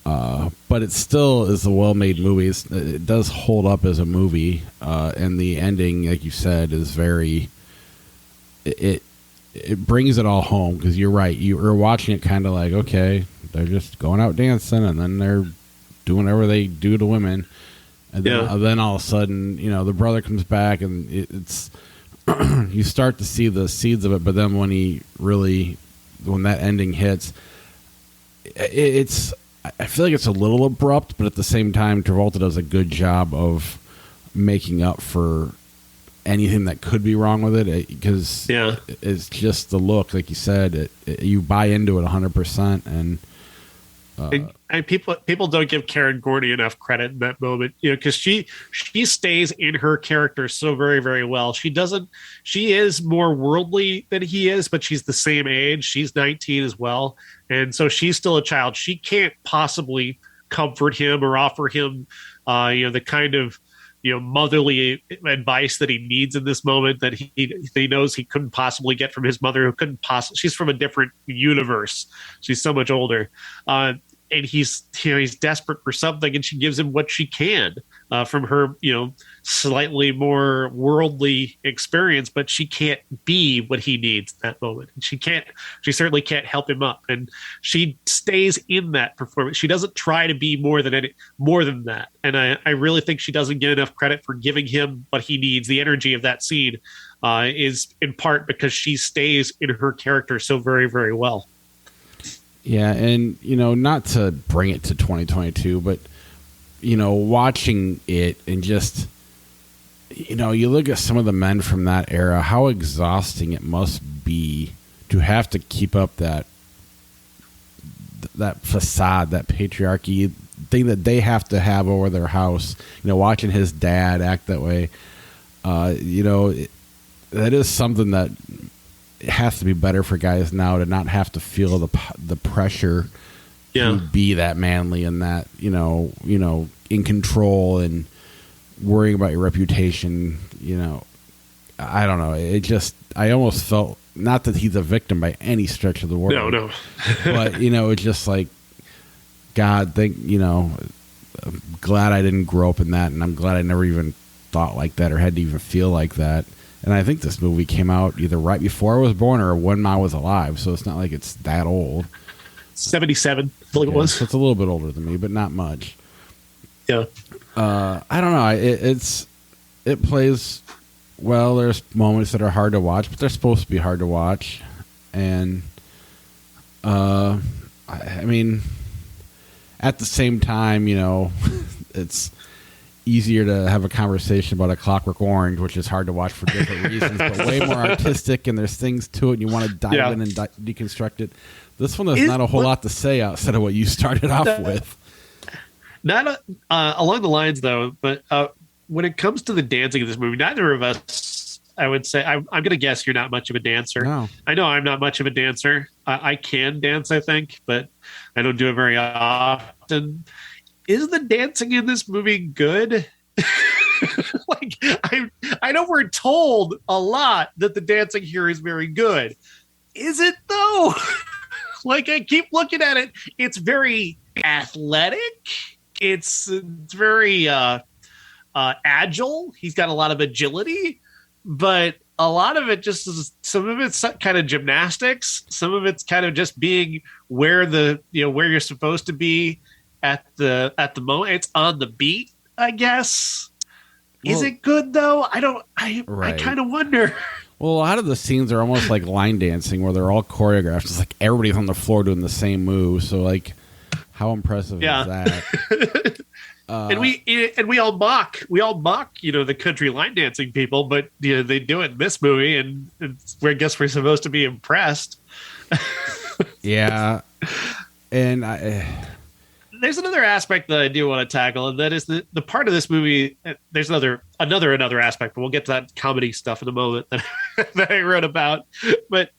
S1: but it still is a well-made movie. It does hold up as a movie, and the ending, like you said, is very. It brings it all home, because you're right. You're watching it kind of like, okay, they're just going out dancing, and then they're doing whatever they do to women, and then all of a sudden, the brother comes back, and it's you start to see the seeds of it. But then when that ending hits, I feel like it's a little abrupt, but at the same time, Travolta does a good job of making up for anything that could be wrong with it, because it's just the look, like you said. You buy into it 100%, and
S2: people don't give Karen Gordy enough credit in that moment, because she stays in her character so very, very well. She is more worldly than he is, but she's the same age. She's 19 as well, and so she's still a child. She can't possibly comfort him or offer him the kind of motherly advice that he needs in this moment, that he knows he couldn't possibly get from his mother, who couldn't possibly. She's from a different universe. She's so much older, and he's desperate for something, and she gives him what she can from her slightly more worldly experience, but she can't be what he needs at that moment. And she certainly can't help him up, and she stays in that performance. She doesn't try to be more than that, and I really think she doesn't get enough credit for giving him what he needs. The energy of that scene is in part because she stays in her character so very, very well.
S1: Yeah, and not to bring it to 2022, but watching it and just you look at some of the men from that era, how exhausting it must be to have to keep up that facade, that patriarchy thing that they have to have over their house. Watching his dad act that way, that is something that it has to be better for guys now, to not have to feel the pressure to be that manly and that in control and worrying about your reputation. I don't know. I almost felt, not that he's a victim by any stretch of the word.
S2: No.
S1: But it's just like, God, I'm glad I didn't grow up in that, and I'm glad I never even thought like that or had to even feel like that. And I think this movie came out either right before I was born or when I was alive, so it's not like it's that old.
S2: 77, I believe it was.
S1: So it's a little bit older than me, but not much.
S2: Yeah.
S1: I don't know. It plays well. There's moments that are hard to watch, but they're supposed to be hard to watch. And I mean, at the same time, it's easier to have a conversation about A Clockwork Orange, which is hard to watch for different reasons, but way more artistic, and there's things to it, and you want to dive in and deconstruct it. This one, there's not a whole lot to say outside of what you started off with.
S2: Not along the lines, though, but when it comes to the dancing of this movie, neither of us, I would say, I'm going to guess you're not much of a dancer.
S1: No.
S2: I know I'm not much of a dancer. I can dance, I think, but I don't do it very often. Is the dancing in this movie good? Like, I know we're told a lot that the dancing here is very good. Is it, though? Like, I keep looking at it. It's very athletic. It's very agile. He's got a lot of agility, but a lot of it just is, some of it's kind of gymnastics. Some of it's kind of just being where where you're supposed to be at the moment. It's on the beat, I guess. Is it good though? I kind of wonder.
S1: Well, a lot of the scenes are almost like line dancing, where they're all choreographed. It's like everybody's on the floor doing the same move. So, like, how impressive is that?
S2: And we all mock the country line dancing people, but they do it in this movie, and I guess we're supposed to be impressed.
S1: Yeah, and
S2: there's another aspect that I do want to tackle, and that is the part of this movie. There's another aspect, but we'll get to that comedy stuff in a moment that I wrote about. But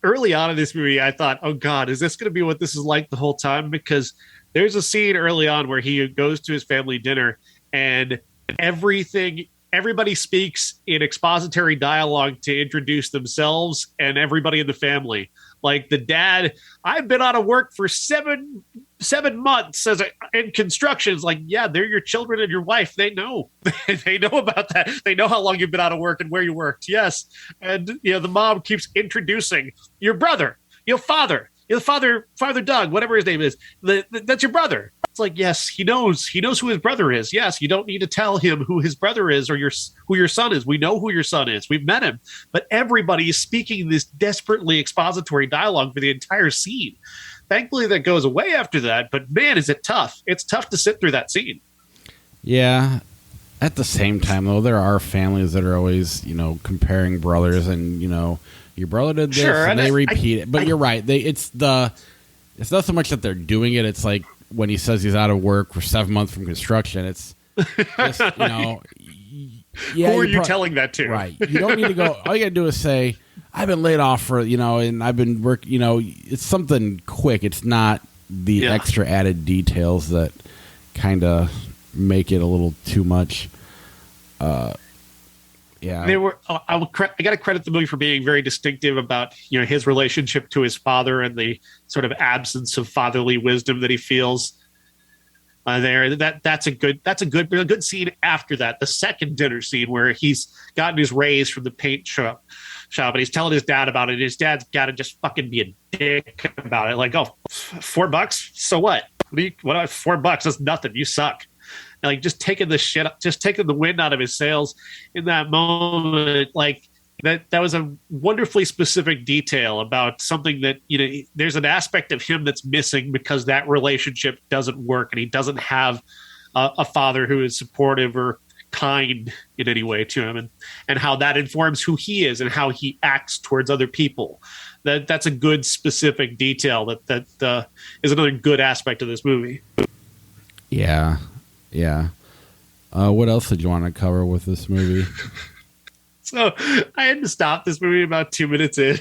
S2: early on in this movie, I thought, oh God, is this going to be what this is like the whole time? Because there's a scene early on where he goes to his family dinner, and everybody speaks in expository dialogue to introduce themselves and everybody in the family. Like the dad, I've been out of work for seven months in construction. It's like, yeah, they're your children and your wife. They know. They know about that. They know how long you've been out of work and where you worked. Yes. And the mom keeps introducing your brother, your father, Father Doug, whatever his name is. That's your brother. It's like, yes, he knows who his brother is. Yes, you don't need to tell him who his brother is or who your son is. We know who your son is. We've met him. But everybody is speaking this desperately expository dialogue for the entire scene. Thankfully, that goes away after that. But man, is it tough. It's tough to sit through that scene.
S1: Yeah. At the same time, though, there are families that are always, comparing brothers and, your brother did this, and they repeat it. But you're right. It's not so much that they're doing it. It's like, when he says he's out of work for 7 months from construction, it's just,
S2: yeah, who are you telling that to?
S1: Right. You don't need to go. All you got to do is say, I've been laid off for, and I've been working, it's something quick. It's not the extra added details that kind of make it a little too much. Yeah.
S2: I got to credit the movie for being very distinctive about, his relationship to his father and the sort of absence of fatherly wisdom that he feels there. That's a good scene after that. The second dinner scene where he's gotten his raise from the paint shop and he's telling his dad about it. His dad's got to just fucking be a dick about it. Like, oh, $4? So what? What about $4? That's nothing. You suck. Like, just taking the wind out of his sails in that moment. Like, that was a wonderfully specific detail about something that, there's an aspect of him that's missing because that relationship doesn't work and he doesn't have a father who is supportive or kind in any way to him, and how that informs who he is and how he acts towards other people. That's a good specific detail that is another good aspect of this movie.
S1: Yeah. Yeah. What else did you want to cover with this movie?
S2: So I had to stop this movie about 2 minutes in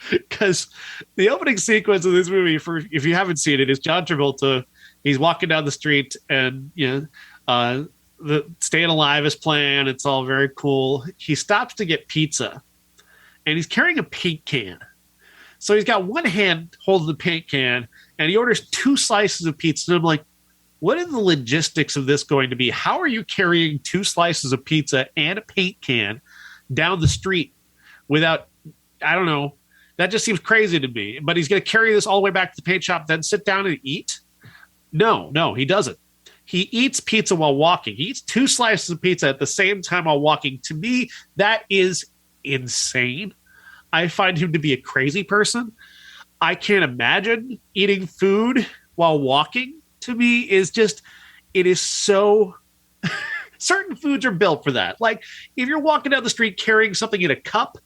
S2: because the opening sequence of this movie, if you haven't seen it, is John Travolta. He's walking down the street and, the Staying Alive is playing. It's all very cool. He stops to get pizza and he's carrying a paint can. So he's got one hand holding the paint can and he orders 2 slices of pizza. And I'm like, what are the logistics of this going to be? How are you carrying 2 slices of pizza and a paint can down the street without, I don't know. That just seems crazy to me. But he's going to carry this all the way back to the paint shop, then sit down and eat? No, he doesn't. He eats pizza while walking. He eats 2 slices of pizza at the same time while walking. To me, that is insane. I find him to be a crazy person. I can't imagine eating food while walking. To me, is just, it is so Certain foods are built for that. Like if you're walking down the street carrying something in a cup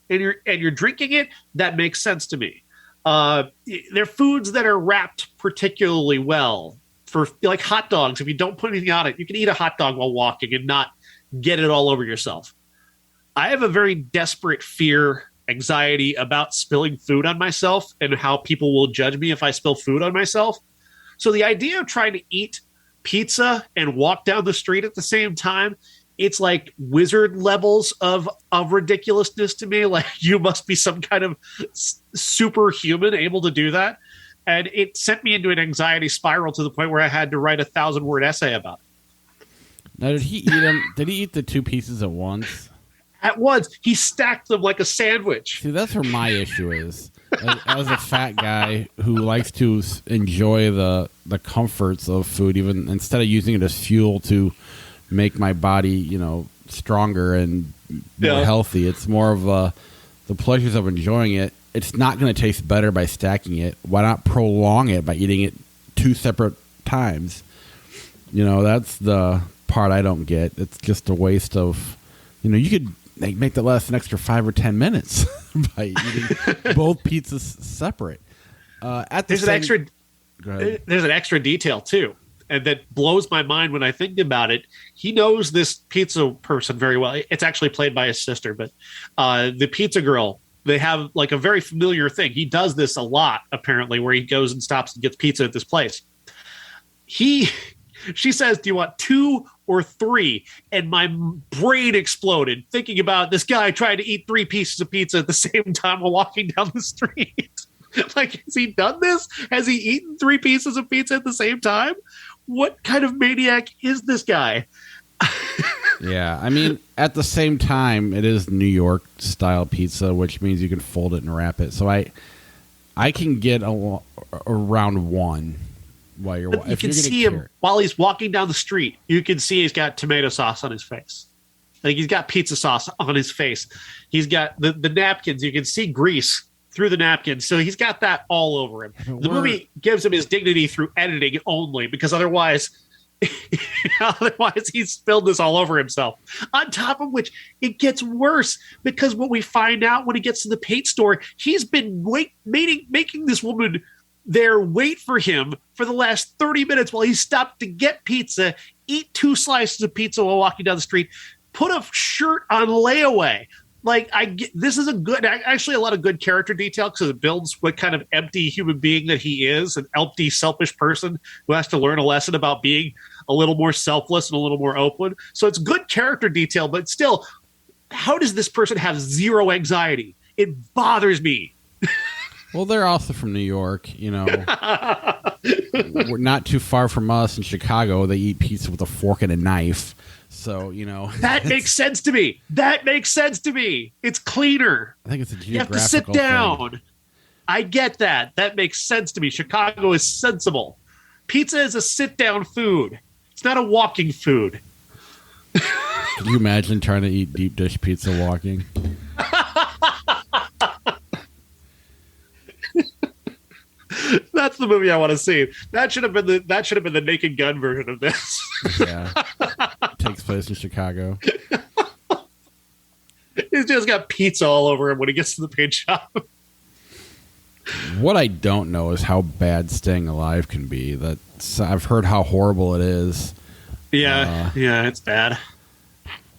S2: and you're drinking it, that makes sense to me. They're foods that are wrapped particularly well for like hot dogs. If you don't put anything on it, you can eat a hot dog while walking and not get it all over yourself. I have a very desperate fear, anxiety about spilling food on myself and how people will judge me if I spill food on myself. So the idea of trying to eat pizza and walk down the street at the same time, it's like wizard levels of ridiculousness to me. Like you must be some kind of superhuman able to do that. And it sent me into an anxiety spiral to the point where I had to write a 1,000-word essay about it.
S1: Now, did he eat them? Did he eat the 2 pieces at once?
S2: At once, he stacked them like a sandwich.
S1: See, that's where my issue is. As a fat guy who likes to enjoy the comforts of food, even instead of using it as fuel to make my body, stronger and more healthy, it's more of the pleasures of enjoying it. It's not going to taste better by stacking it. Why not prolong it by eating it 2 separate times? That's the part I don't get. It's just a waste of, you could make that last an extra 5 or 10 minutes by eating both pizzas separate. There's
S2: an extra detail too, and that blows my mind when I think about it. He knows this pizza person very well. It's actually played by his sister, but the pizza girl, they have like a very familiar thing. He does this a lot, apparently, where he goes and stops and gets pizza at this place. She says, "Do you want 2 or 3?" And my brain exploded thinking about this guy trying to eat 3 pieces of pizza at the same time while walking down the street. Like, has he done this? Has he eaten 3 pieces of pizza at the same time? What kind of maniac is this guy?
S1: Yeah, I mean, at the same time, it is New York style pizza, which means you can fold it and wrap it. So I can get around 1 while you're.
S2: You can see him while he's walking down the street. You can see he's got tomato sauce on his face. Like he's got pizza sauce on his face. He's got the napkins. You can see grease through the napkins. So he's got that all over him. The movie gives him his dignity through editing only, because otherwise he's spilled this all over himself. On top of which, it gets worse because what we find out when he gets to the paint store, he's been making this woman there wait for him for the last 30 minutes while he stopped to get pizza, eat 2 slices of pizza while walking down the street, put a shirt on layaway. Like, this is actually a lot of good character detail because it builds what kind of empty human being that he is, an empty, selfish person who has to learn a lesson about being a little more selfless and a little more open. So it's good character detail, but still, how does this person have 0 anxiety? It bothers me.
S1: Well, they're also from New York, We're not too far from us in Chicago. They eat pizza with a fork and a knife. So,
S2: that makes sense to me. It's cleaner.
S1: I think it's a geographical
S2: You have to sit down.
S1: thing.
S2: I get that. That makes sense to me. Chicago is sensible. Pizza is a sit-down food. It's not a walking food.
S1: Can you imagine trying to eat deep dish pizza walking?
S2: That's the movie I want to see. That should have been the Naked Gun version of this.
S1: Yeah. Takes place in Chicago.
S2: He's just got pizza all over him when he gets to the paint shop.
S1: What I don't know is how bad staying alive can be. I've heard how horrible it is.
S2: Yeah, it's bad.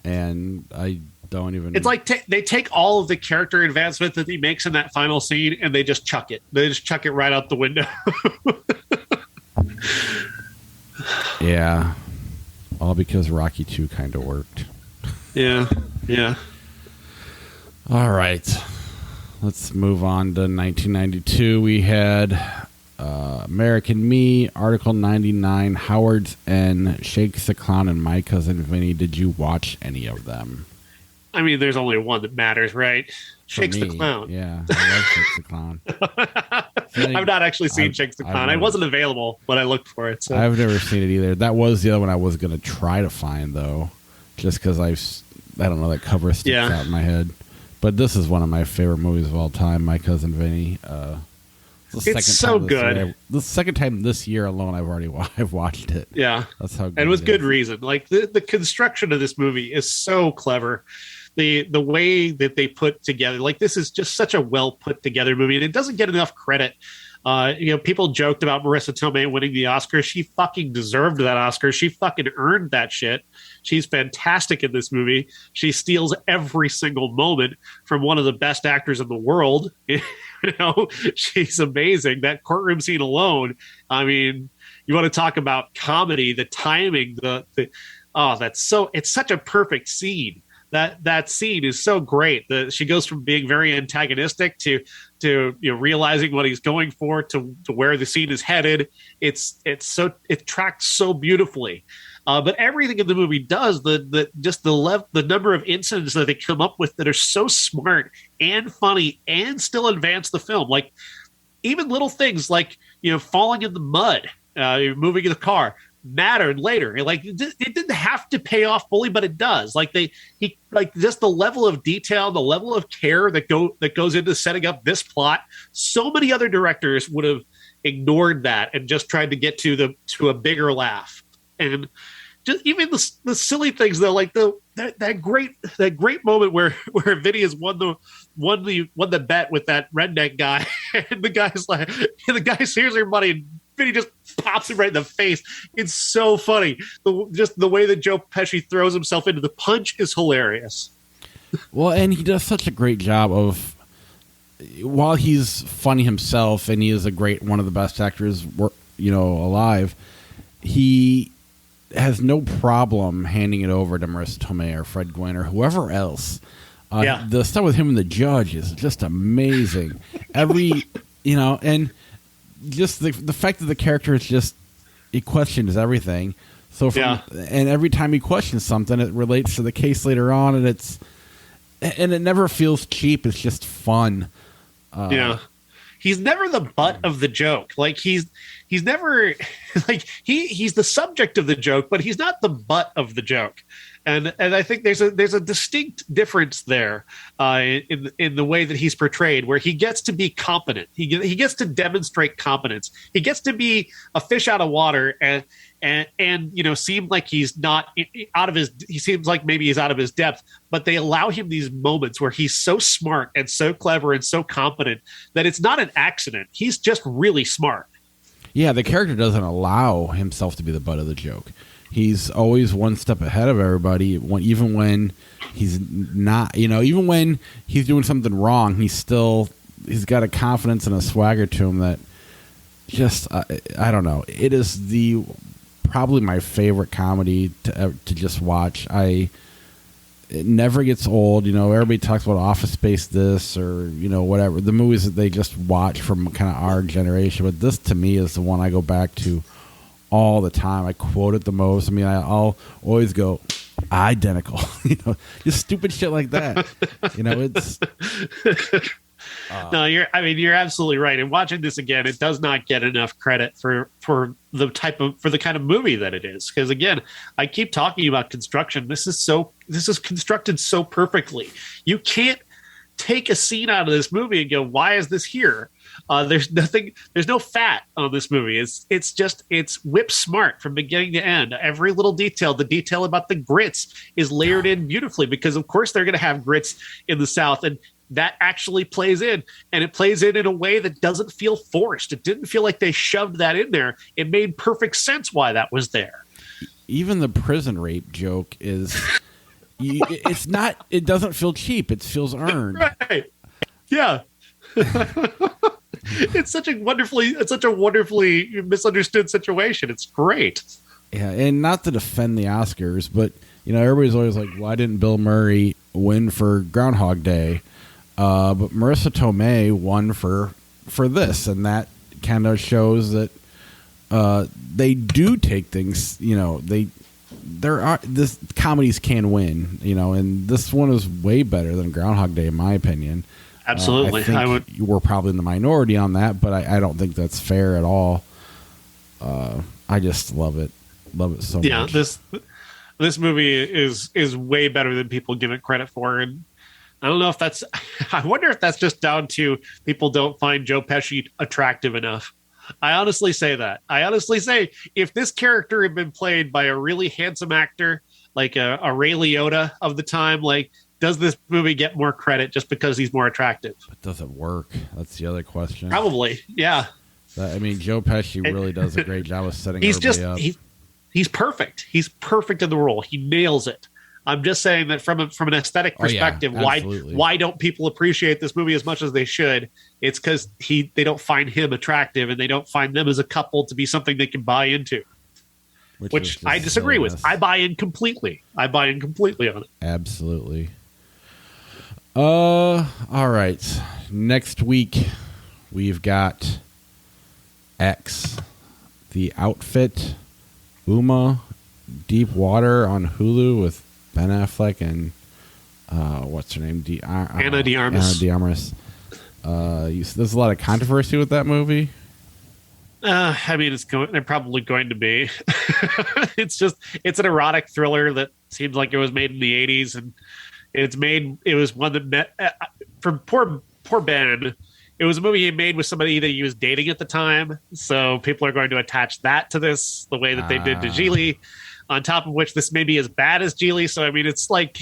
S1: And I don't even...
S2: It's like they take all of the character advancement that he makes in that final scene and they just chuck it. They just chuck it right out the window.
S1: Yeah. All because Rocky 2 kind of worked.
S2: Yeah.
S1: All right. Let's move on to 1992. We had American Me, Article 99, Howard's End, Shakes the Clown, and My Cousin Vinny. Did you watch any of them?
S2: I mean, there's only one that matters, right? Shakes the Clown.
S1: Yeah, I love Shakes the Clown.
S2: I've not actually seen Shakes the Clown. I wasn't available when I looked for it. So.
S1: I've never seen it either. That was the other one I was going to try to find, though, just because I don't know, that cover sticks out in my head. But this is one of my favorite movies of all time, My Cousin Vinny.
S2: It's so good.
S1: The second time this year alone, I've watched it.
S2: Yeah,
S1: that's how good
S2: and with good reason. Like the construction of this movie is so clever. The way that they put together, like this is just such a well put together movie, and it doesn't get enough credit. People joked about Marissa Tomei winning the Oscar. She fucking deserved that Oscar. She fucking earned that shit. She's fantastic in this movie. She steals every single moment from one of the best actors in the world. She's amazing. That courtroom scene alone. I mean, you want to talk about comedy, the timing, it's such a perfect scene. That scene is so great. She goes from being very antagonistic to realizing what he's going for to where the scene is headed. It tracks so beautifully. But everything in the movie does the number of incidents that they come up with that are so smart and funny and still advance the film. Like even little things like falling in the mud, moving in the car mattered later. Like it didn't have to pay off fully, but it does. Like just the level of detail, the level of care that goes into setting up this plot. So many other directors would have ignored that and just tried to get to a bigger laugh. And just even the silly things though, like that great moment where Vinny has won the bet with that redneck guy, and the guy hears her money and Vinny just pops him right in the face. It's so funny. Just the way that Joe Pesci throws himself into the punch is hilarious.
S1: Well, and he does such a great job of, while he's funny himself and he is one of the best actors alive, he has no problem handing it over to Marissa Tomei or Fred Gwynne or whoever else. The stuff with him and the judge is just amazing. And just the fact that the character is just, he questions everything. So and every time he questions something, it relates to the case later on, and it never feels cheap. It's just fun.
S2: He's never the butt of the joke. Like he's never like he's the subject of the joke, but he's not the butt of the joke. And I think there's a distinct difference there in the way that he's portrayed, where he gets to be competent. He gets to demonstrate competence. He gets to be a fish out of water and seem like he's not out of his. He seems like maybe he's out of his depth, but they allow him these moments where he's so smart and so clever and so competent that it's not an accident. He's just really smart.
S1: Yeah, the character doesn't allow himself to be the butt of the joke. He's always one step ahead of everybody, even when he's not, even when he's doing something wrong, he's got a confidence and a swagger to him that just, I don't know. It is probably my favorite comedy to just watch. It never gets old. Everybody talks about Office Space this or, whatever, the movies that they just watch from kind of our generation. But this, to me, is the one I go back to all the time. I quote it the most. I mean, I'll always go identical, just stupid shit like that. It's
S2: no, you're absolutely right. And watching this again, it does not get enough credit for the kind of movie that it is. Because again, I keep talking about construction. This is constructed so perfectly. You can't take a scene out of this movie and go, why is this here? There's no fat on this movie. It's whip smart from beginning to end. Every little detail, the detail about the grits is layered in beautifully, because of course they're going to have grits in the South, and that actually plays in, and it plays in a way that doesn't feel forced. It didn't feel like they shoved that in there. It made perfect sense why that was there.
S1: Even the prison rape joke is, it's not, it doesn't feel cheap. It feels earned.
S2: Right. Yeah. It's such a wonderfully misunderstood situation. It's great.
S1: Yeah, and not to defend the Oscars, but everybody's always like, why didn't Bill Murray win for Groundhog Day? But Marissa Tomei won for this, and that kind of shows that they do take things. This comedies can win. And this one is way better than Groundhog Day, in my opinion.
S2: Absolutely.
S1: I think we're probably in the minority on that, but I don't think that's fair at all. I just love it so much.
S2: Yeah, this movie is way better than people give it credit for, and I don't know if that's. I wonder if that's just down to people don't find Joe Pesci attractive enough. I honestly say that. I honestly say if this character had been played by a really handsome actor, like a Ray Liotta of the time, like does this movie get more credit just because he's more attractive?
S1: It doesn't work. That's the other question.
S2: Probably, yeah.
S1: I mean, Joe Pesci really does a great job of setting everybody up.
S2: He's perfect. He's perfect in the role. He nails it. I'm just saying that from an aesthetic perspective, why don't people appreciate this movie as much as they should? It's because they don't find him attractive, and they don't find them as a couple to be something they can buy into. Which I disagree with. I buy in completely. On it.
S1: Absolutely. All right. Next week we've got X, The Outfit, Uma, Deep Water on Hulu with Ben Affleck and what's her name?
S2: Ana de Armas.
S1: There's a lot of controversy with that movie.
S2: I mean, they're probably going to be. It's an erotic thriller that seems like it was made in the 80s, and it was one that met for poor Ben. It was a movie he made with somebody that he was dating at the time, so people are going to attach that to this the way that they did to Geely. On top of which, this may be as bad as Geely. So I mean, it's like.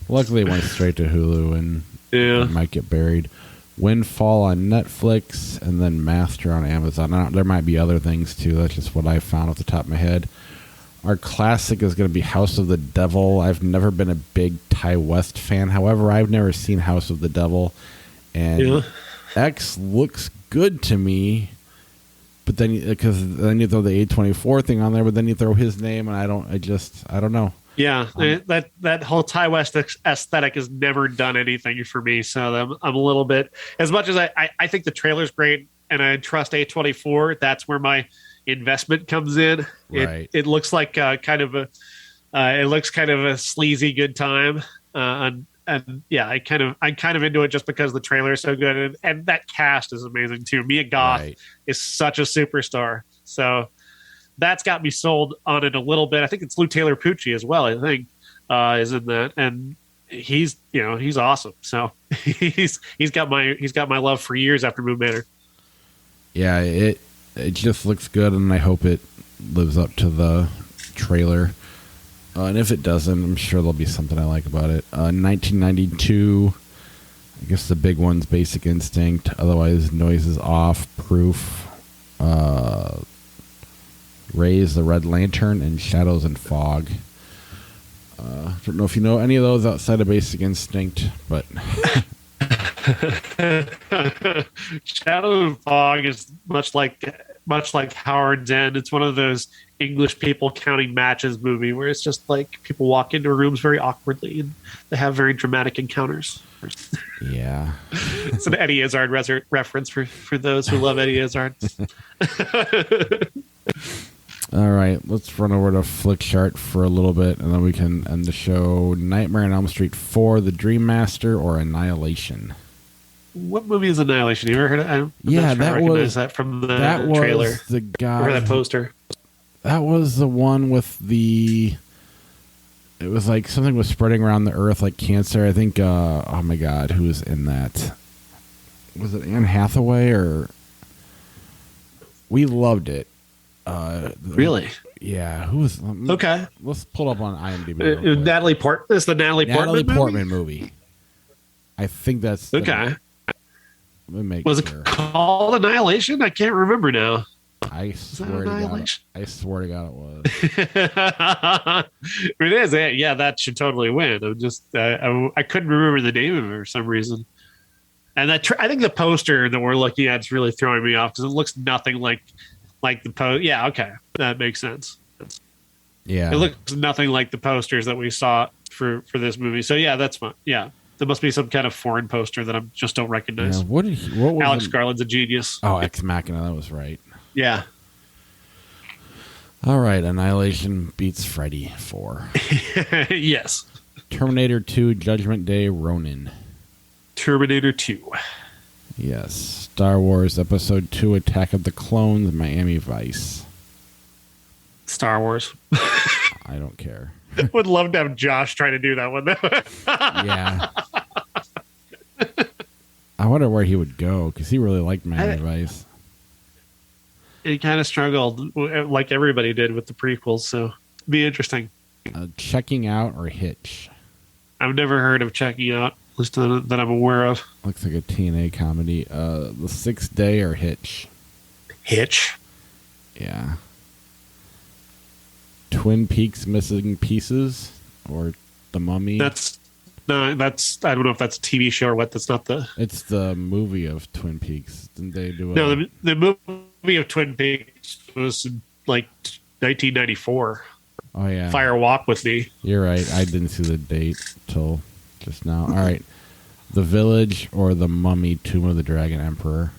S1: Luckily, it went straight to Hulu, and it might get buried. Windfall on Netflix, and then Master on Amazon. There might be other things too. That's just what I found off the top of my head. Our classic is going to be House of the Devil. I've never been a big Ty West fan. However, I've never seen House of the Devil. And X looks good to me. But then you throw the A24 thing on there, but then you throw his name, and I don't know.
S2: Yeah, that whole Ty West aesthetic has never done anything for me. So I'm a little bit, as much as I think the trailer's great and I trust A24, that's where my investment comes in.
S1: Right.
S2: It looks like kind of a sleazy good time. And yeah, I'm kind of into it just because the trailer is so good, and that cast is amazing too. Mia Goth is such a superstar, so that's got me sold on it a little bit. I think it's Lou Taylor Pucci as well. I think is in that, and he's awesome. So he's got my love for years after Moon Manor.
S1: Yeah, it just looks good, and I hope it lives up to the trailer. And if it doesn't, I'm sure there'll be something I like about it. 1992, I guess the big one's Basic Instinct. Otherwise, Noises Off, Proof, Raise the Red Lantern, and Shadows and Fog. I don't know if you know any of those outside of Basic Instinct, but...
S2: Shadow and Fog is much like Howard's End. It's one of those English people counting matches movie where it's just like people walk into rooms very awkwardly and they have very dramatic encounters.
S1: Yeah.
S2: It's an Eddie Izzard reference for those who love Eddie Izzard.
S1: All right, let's run over to Flickchart for a little bit, and then we can end the show. Nightmare on Elm Street 4, The Dream Master, or Annihilation?
S2: What movie is Annihilation? You ever heard of it?
S1: That was
S2: that from the trailer.
S1: The guy
S2: or that poster.
S1: That was the one with the. It was like something was spreading around the earth like cancer. I think. Oh my God, who was in that? Was it Anne Hathaway or? We loved it.
S2: Really?
S1: Yeah. Who was?
S2: Okay.
S1: Let's pull up on IMDb.
S2: Natalie Portman. Is the Natalie
S1: Portman movie? I think that's
S2: okay.
S1: Was
S2: it called Annihilation? I can't remember now.
S1: I swear to God it was.
S2: It is. Yeah, that should totally win. I'm just I couldn't remember the name of it for some reason. And I think the poster that we're looking at is really throwing me off because it looks nothing like the post. Yeah, okay, that makes sense.
S1: Yeah,
S2: it looks nothing like the posters that we saw for this movie. So yeah, that's fine. Yeah. There must be some kind of foreign poster that I just don't recognize.
S1: Yeah, what was
S2: Alex Garland's a genius.
S1: Oh, Ex Machina, that was right.
S2: Yeah.
S1: All right, Annihilation beats Freddy 4.
S2: Yes.
S1: Terminator 2, Judgment Day, Ronin.
S2: Terminator 2.
S1: Yes. Star Wars Episode 2, Attack of the Clones, Miami Vice.
S2: Star Wars.
S1: I don't care.
S2: Would love to have Josh try to do that one, though.
S1: Yeah. I wonder where he would go, because he really liked Miami Vice.
S2: He kind of struggled, like everybody did with the prequels, so be interesting.
S1: Checking Out or Hitch?
S2: I've never heard of Checking Out, at least that I'm aware of.
S1: Looks like a TNA comedy. The Sixth Day or Hitch?
S2: Hitch?
S1: Yeah. Twin Peaks Missing Pieces or The Mummy?
S2: I don't know if that's a TV show or what. That's not the...
S1: It's the movie of Twin Peaks. Didn't they do it?
S2: No, the movie of Twin Peaks was like 1994.
S1: Oh, yeah.
S2: Fire Walk with Me.
S1: You're right. I didn't see the date till just now. All right. The Village or The Mummy, Tomb of the Dragon Emperor?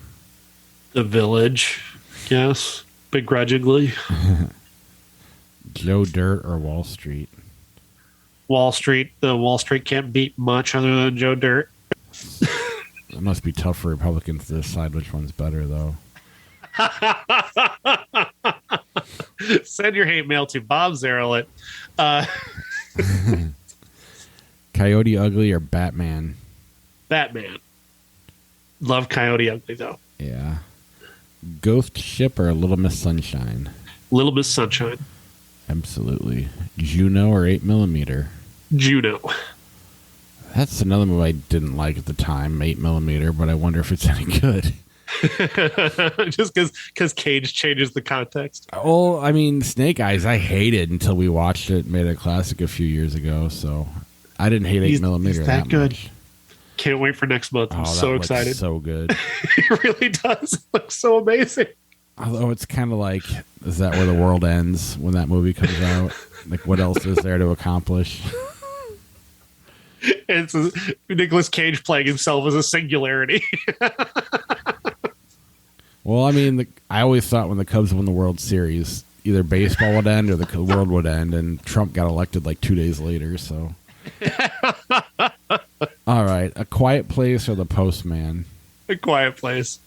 S2: The Village, yes. Begrudgingly.
S1: Joe Dirt or Wall Street?
S2: Wall Street. The Wall Street can't beat much other than Joe Dirt.
S1: It must be tough for Republicans to decide which one's better, though.
S2: Send your hate mail to Bob Zarrett.
S1: Coyote Ugly or Batman?
S2: Batman. Love Coyote Ugly, though.
S1: Yeah. Ghost Ship or Little Miss Sunshine?
S2: Little Miss Sunshine.
S1: Absolutely. Juno or 8mm?
S2: Juno.
S1: That's another movie I didn't like at the time, 8mm, but I wonder if it's any good.
S2: Just because Cage changes the context.
S1: Oh, I mean, Snake Eyes, I hated until we watched it, made it a classic a few years ago, so I didn't hate 8mm
S2: he's that good. Much. Can't wait for next month. I'm so excited.
S1: So good.
S2: It really does. It looks so amazing.
S1: Although it's kind of like, is that where the world ends when that movie comes out? Like, what else is there to accomplish?
S2: It's Nicolas Cage playing himself as a singularity.
S1: Well, I mean, I always thought when the Cubs won the World Series, either baseball would end or the world would end, and Trump got elected like 2 days later, so. All right, A Quiet Place or The Postman?
S2: A Quiet Place.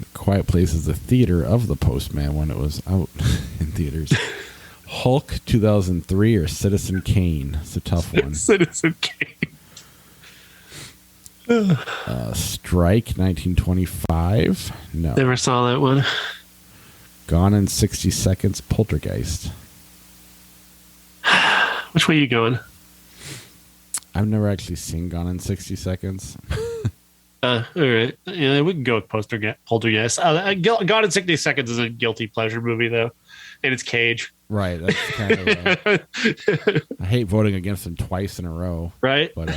S1: A Quiet Place is the theater of The Postman when it was out in theaters. Hulk 2003 or Citizen Kane? It's a tough one.
S2: Citizen Kane.
S1: Strike 1925? No.
S2: Never saw that one.
S1: Gone in 60 Seconds, Poltergeist.
S2: Which way are you going?
S1: I've never actually seen Gone in 60 Seconds.
S2: All right. Yeah, we can go with Poltergeist. Gone in 60 Seconds is a guilty pleasure movie, though. And it's Cage.
S1: Right. That's kind of I hate voting against him twice in a row.
S2: Right.
S1: But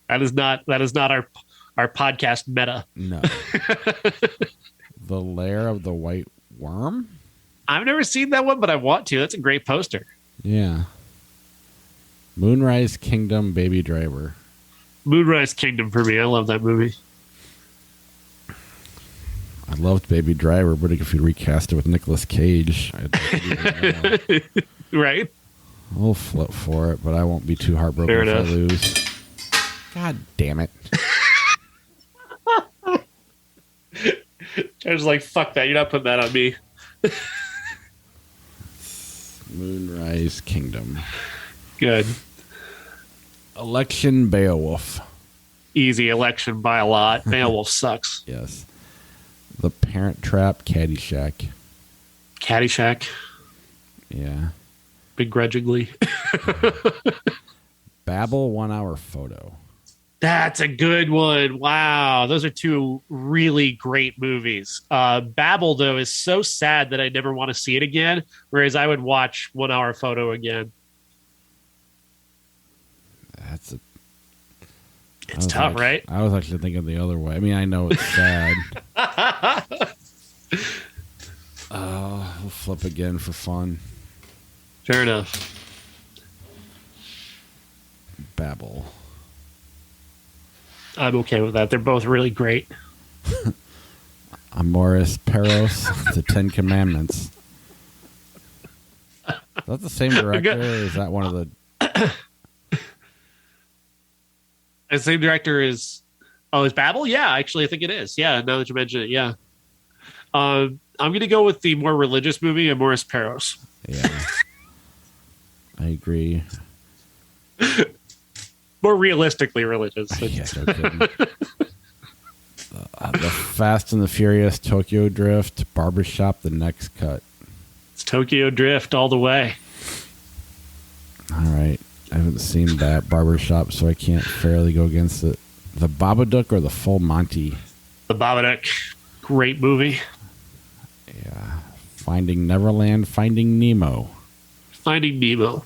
S2: that is not our podcast meta.
S1: No. The Lair of the White Worm?
S2: I've never seen that one, but I want to. That's a great poster.
S1: Yeah. Moonrise Kingdom, Baby Driver.
S2: Moonrise Kingdom for me. I love that movie.
S1: I loved Baby Driver, but if you recast it with Nicolas Cage,
S2: right?
S1: I'll flip for it, but I won't be too heartbroken if I lose. God damn it.
S2: I was like, fuck that. You're not putting that on me.
S1: Moonrise Kingdom.
S2: Good.
S1: Election, Beowulf.
S2: Easy Election by a lot. Beowulf sucks.
S1: Yes. The Parent Trap, Caddyshack.
S2: Caddyshack.
S1: Yeah.
S2: Begrudgingly.
S1: Babel, 1 Hour Photo.
S2: That's a good one. Wow. Those are two really great movies. Babel, though, is so sad that I never want to see it again, whereas I would watch 1 Hour Photo again. It's tough, right?
S1: I was actually thinking the other way. I mean, I know it's sad. We'll flip again for fun.
S2: Fair enough.
S1: Babel.
S2: I'm okay with that. They're both really great.
S1: Amoris Peros, The Ten Commandments. Is that the same director? Or is that one of the...
S2: The same director is... Oh, is Babel? Yeah, actually, I think it is. Yeah, now that you mention it, yeah. I'm going to go with the more religious movie, Amoris Perros.
S1: Yeah. I agree.
S2: More realistically religious.
S1: Yeah, no kidding. The Fast and the Furious, Tokyo Drift, Barbershop, The Next Cut.
S2: It's Tokyo Drift all the way.
S1: All right. I haven't seen that Barbershop, so I can't fairly go against it. The Babadook or the Full Monty?
S2: The Babadook. Great movie.
S1: Yeah. Finding Neverland, Finding Nemo.
S2: Finding Nemo.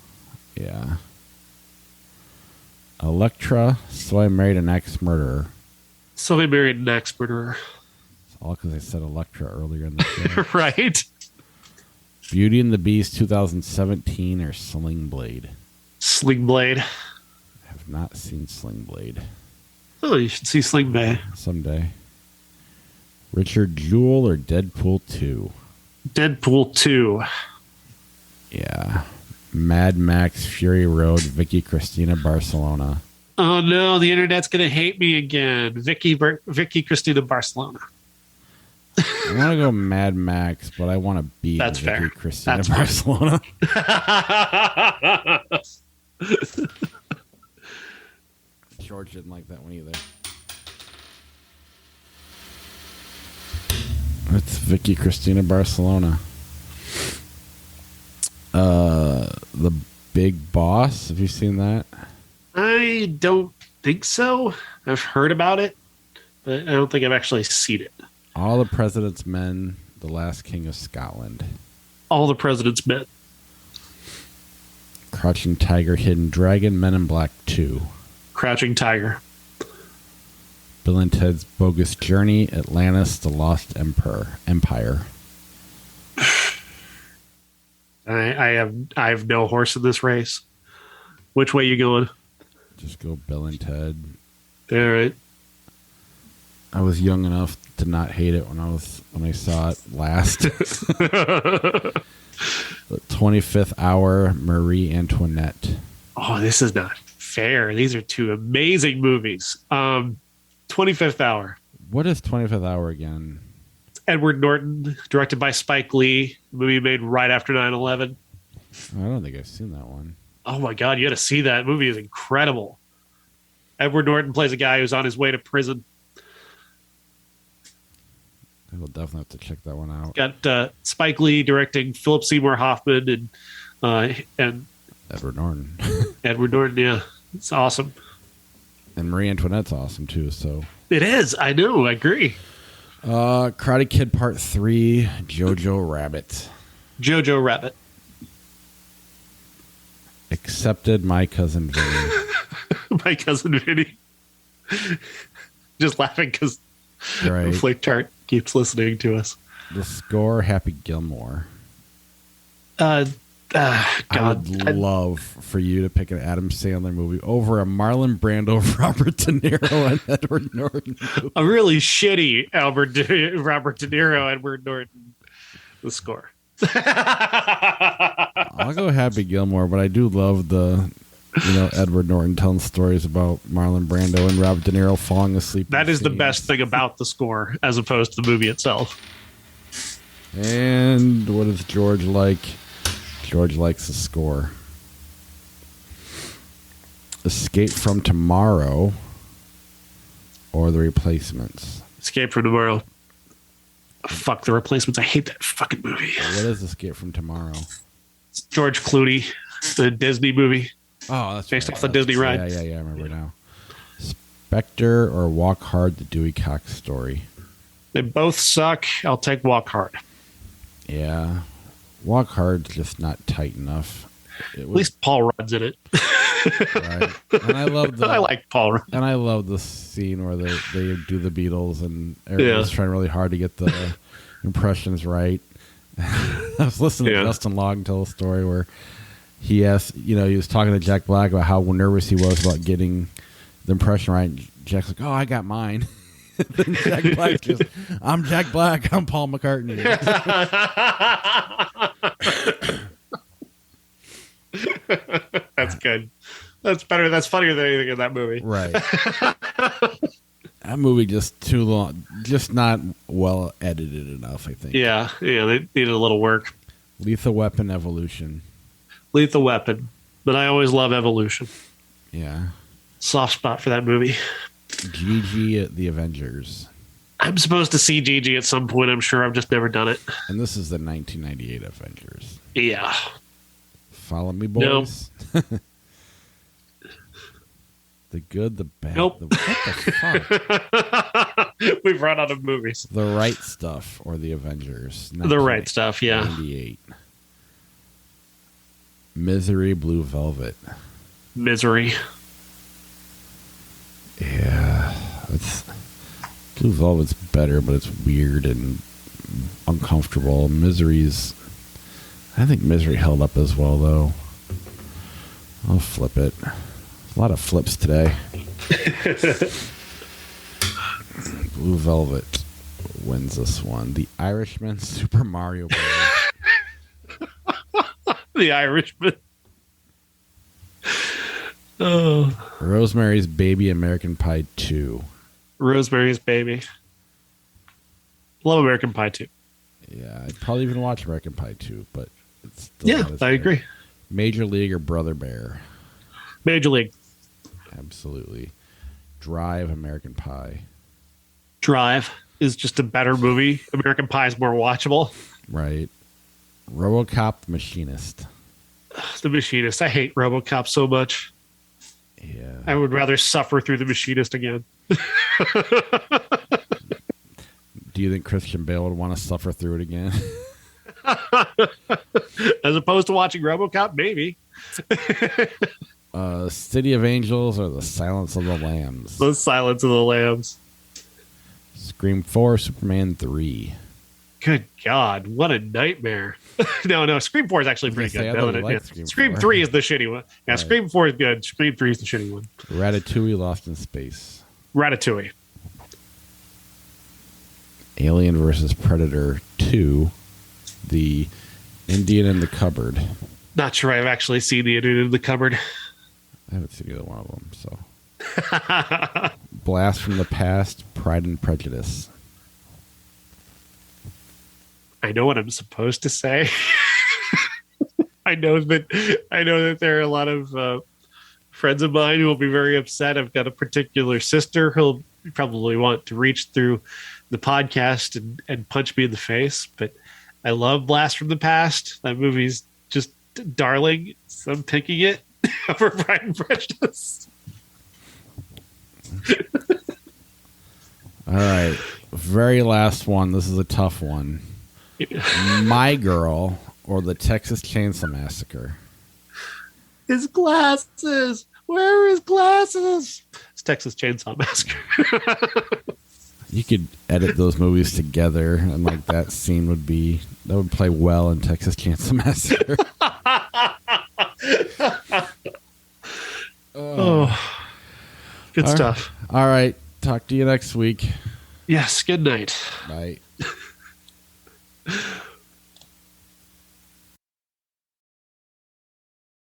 S1: Yeah. Electra, So I Married an Ex-Murderer.
S2: So I Married an Ex-Murderer.
S1: It's all because I said Electra earlier in the show.
S2: Right.
S1: Beauty and the Beast 2017 or Sling Blade?
S2: Sling Blade.
S1: I have not seen Sling Blade.
S2: Oh, you should see Sling Blade.
S1: Someday. Richard Jewell or Deadpool 2?
S2: Deadpool 2.
S1: Yeah. Mad Max Fury Road, Vicky Cristina Barcelona.
S2: Oh no, the internet's gonna hate me again. Vicky Cristina Barcelona.
S1: I want to go Mad Max, but I want to beat
S2: That's
S1: Vicky
S2: fair.
S1: Cristina
S2: That's
S1: Barcelona. George didn't like that one either. It's Vicky Cristina Barcelona. The Big Boss. Have you seen that?
S2: I don't think so. I've heard about it, but I don't think I've actually seen it.
S1: All the President's Men, The Last King of Scotland.
S2: All the President's Men.
S1: Crouching Tiger, Hidden Dragon, Men in Black 2.
S2: Crouching Tiger.
S1: Bill and Ted's Bogus Journey, Atlantis, The Lost Empire.
S2: I have no horse in this race. Which way you going?
S1: Just go Bill and Ted.
S2: All right.
S1: I was young enough to not hate it when I saw it last. The 25th Hour, Marie Antoinette.
S2: Oh, this is not fair. These are two amazing movies. 25th Hour.
S1: What is 25th Hour again?
S2: It's Edward Norton, directed by Spike Lee. Movie made right after 9/11.
S1: I don't think I've seen that one.
S2: Oh my God, you got to see that. Movie is incredible. Edward Norton plays a guy who's on his way to prison.
S1: I will definitely have to check that one out.
S2: Got Spike Lee directing, Philip Seymour Hoffman, and
S1: Edward Norton.
S2: Edward Norton. Yeah, it's awesome.
S1: And Marie Antoinette's awesome too. So
S2: It is. I know. I agree.
S1: Karate Kid Part 3, Jojo Rabbit.
S2: Jojo Rabbit.
S1: Accepted, My Cousin Vinny.
S2: My cousin Vinny. Just laughing because
S1: Right.
S2: Flake Chart keeps listening to us.
S1: The Score, Happy Gilmore.
S2: God,
S1: I would love for you to pick an Adam Sandler movie over a Marlon Brando, Robert De Niro, and Edward Norton movie.
S2: a really shitty Robert De Niro, Edward Norton. The Score.
S1: I'll go Happy Gilmore, but I do love the Edward Norton telling stories about Marlon Brando and Robert De Niro falling asleep.
S2: That is the best thing about The Score, as opposed to the movie itself.
S1: And what does George like? George likes The Score. Escape from Tomorrow or The Replacements?
S2: Escape from Tomorrow. Fuck The Replacements. I hate that fucking movie.
S1: What is Escape from Tomorrow?
S2: It's George Clooney, the Disney movie.
S1: Oh, that's
S2: based
S1: right.
S2: off the Disney ride.
S1: Yeah, I remember now. Spectre or Walk Hard, the Dewey Cox story?
S2: They both suck. I'll take Walk Hard.
S1: Yeah. Walk Hard's just not tight enough.
S2: At least Paul Rudd's in it.
S1: Right. And I love
S2: I like Paul Rudd.
S1: And I love the scene where they do the Beatles and everyone's trying really hard to get the impressions right. I was listening to Justin Long tell a story where he asked, he was talking to Jack Black about how nervous he was about getting the impression right. And Jack's like, "Oh, I got mine." Then Jack Black just, "I'm Jack Black. I'm Paul McCartney."
S2: That's good. That's better. That's funnier than anything in that movie.
S1: Right. That movie just too long, just not well edited enough, I think.
S2: Yeah, they needed a little work.
S1: Lethal Weapon Evolution.
S2: Lethal Weapon, but I always love Evolution.
S1: Yeah.
S2: Soft spot for that movie.
S1: Gigi the Avengers.
S2: I'm supposed to see Gigi at some point, I'm sure. I've just never done it.
S1: And this is the 1998 Avengers.
S2: Yeah.
S1: Follow me, boys. Nope. The Good, the Bad.
S2: Nope.
S1: What the
S2: fuck? We've run out of movies.
S1: The Right Stuff or The Avengers.
S2: The Right Stuff, yeah.
S1: 98. Misery, Blue Velvet.
S2: Misery.
S1: Yeah. Blue Velvet's better, but it's weird and uncomfortable. I think Misery held up as well, though. I'll flip it. A lot of flips today. Blue Velvet wins this one. The Irishman, Super Mario Bros.
S2: The Irishman. Oh.
S1: Rosemary's Baby, American Pie 2.
S2: Rosemary's Baby. Love American Pie 2.
S1: Yeah, I'd probably even watch American Pie 2, but it's still
S2: yeah, I agree.
S1: Major League or Brother Bear?
S2: Major League.
S1: Absolutely. Drive, American Pie.
S2: Drive is just a better movie. American Pie is more watchable.
S1: Right. RoboCop, The Machinist.
S2: The Machinist. I hate RoboCop so much.
S1: Yeah.
S2: I would rather suffer through The Machinist again.
S1: Do you think Christian Bale would want to suffer through it again?
S2: As opposed to watching RoboCop? Maybe.
S1: City of Angels or The Silence of the Lambs?
S2: The Silence of the Lambs.
S1: Scream 4, Superman 3.
S2: Good God, what a nightmare. No, Scream 4 is actually pretty good. Scream 3 is the shitty one. Yeah, right. Scream 4 is good. Scream 3 is the shitty one.
S1: Ratatouille, Lost in Space.
S2: Ratatouille.
S1: Alien vs. Predator 2, The Indian in the Cupboard.
S2: Not sure I've actually seen The Indian in the Cupboard.
S1: I haven't seen either one of them, so. Blast from the Past, Pride and Prejudice.
S2: I know what I'm supposed to say. I know that there are a lot of friends of mine who will be very upset. I've got a particular sister who'll probably want to reach through the podcast and punch me in the face, but I love Blast from the Past. That movie's just darling, so I'm picking it over Pride and Prejudice.
S1: All right, very last one. This is a tough one. My Girl or the Texas Chainsaw Massacre?
S2: His glasses. Where are his glasses? It's Texas Chainsaw Massacre.
S1: You could edit those movies together, and like that scene would play well in Texas Chainsaw Massacre.
S2: Good stuff.
S1: All right. Talk to you next week.
S2: Yes. Good night.
S1: Bye.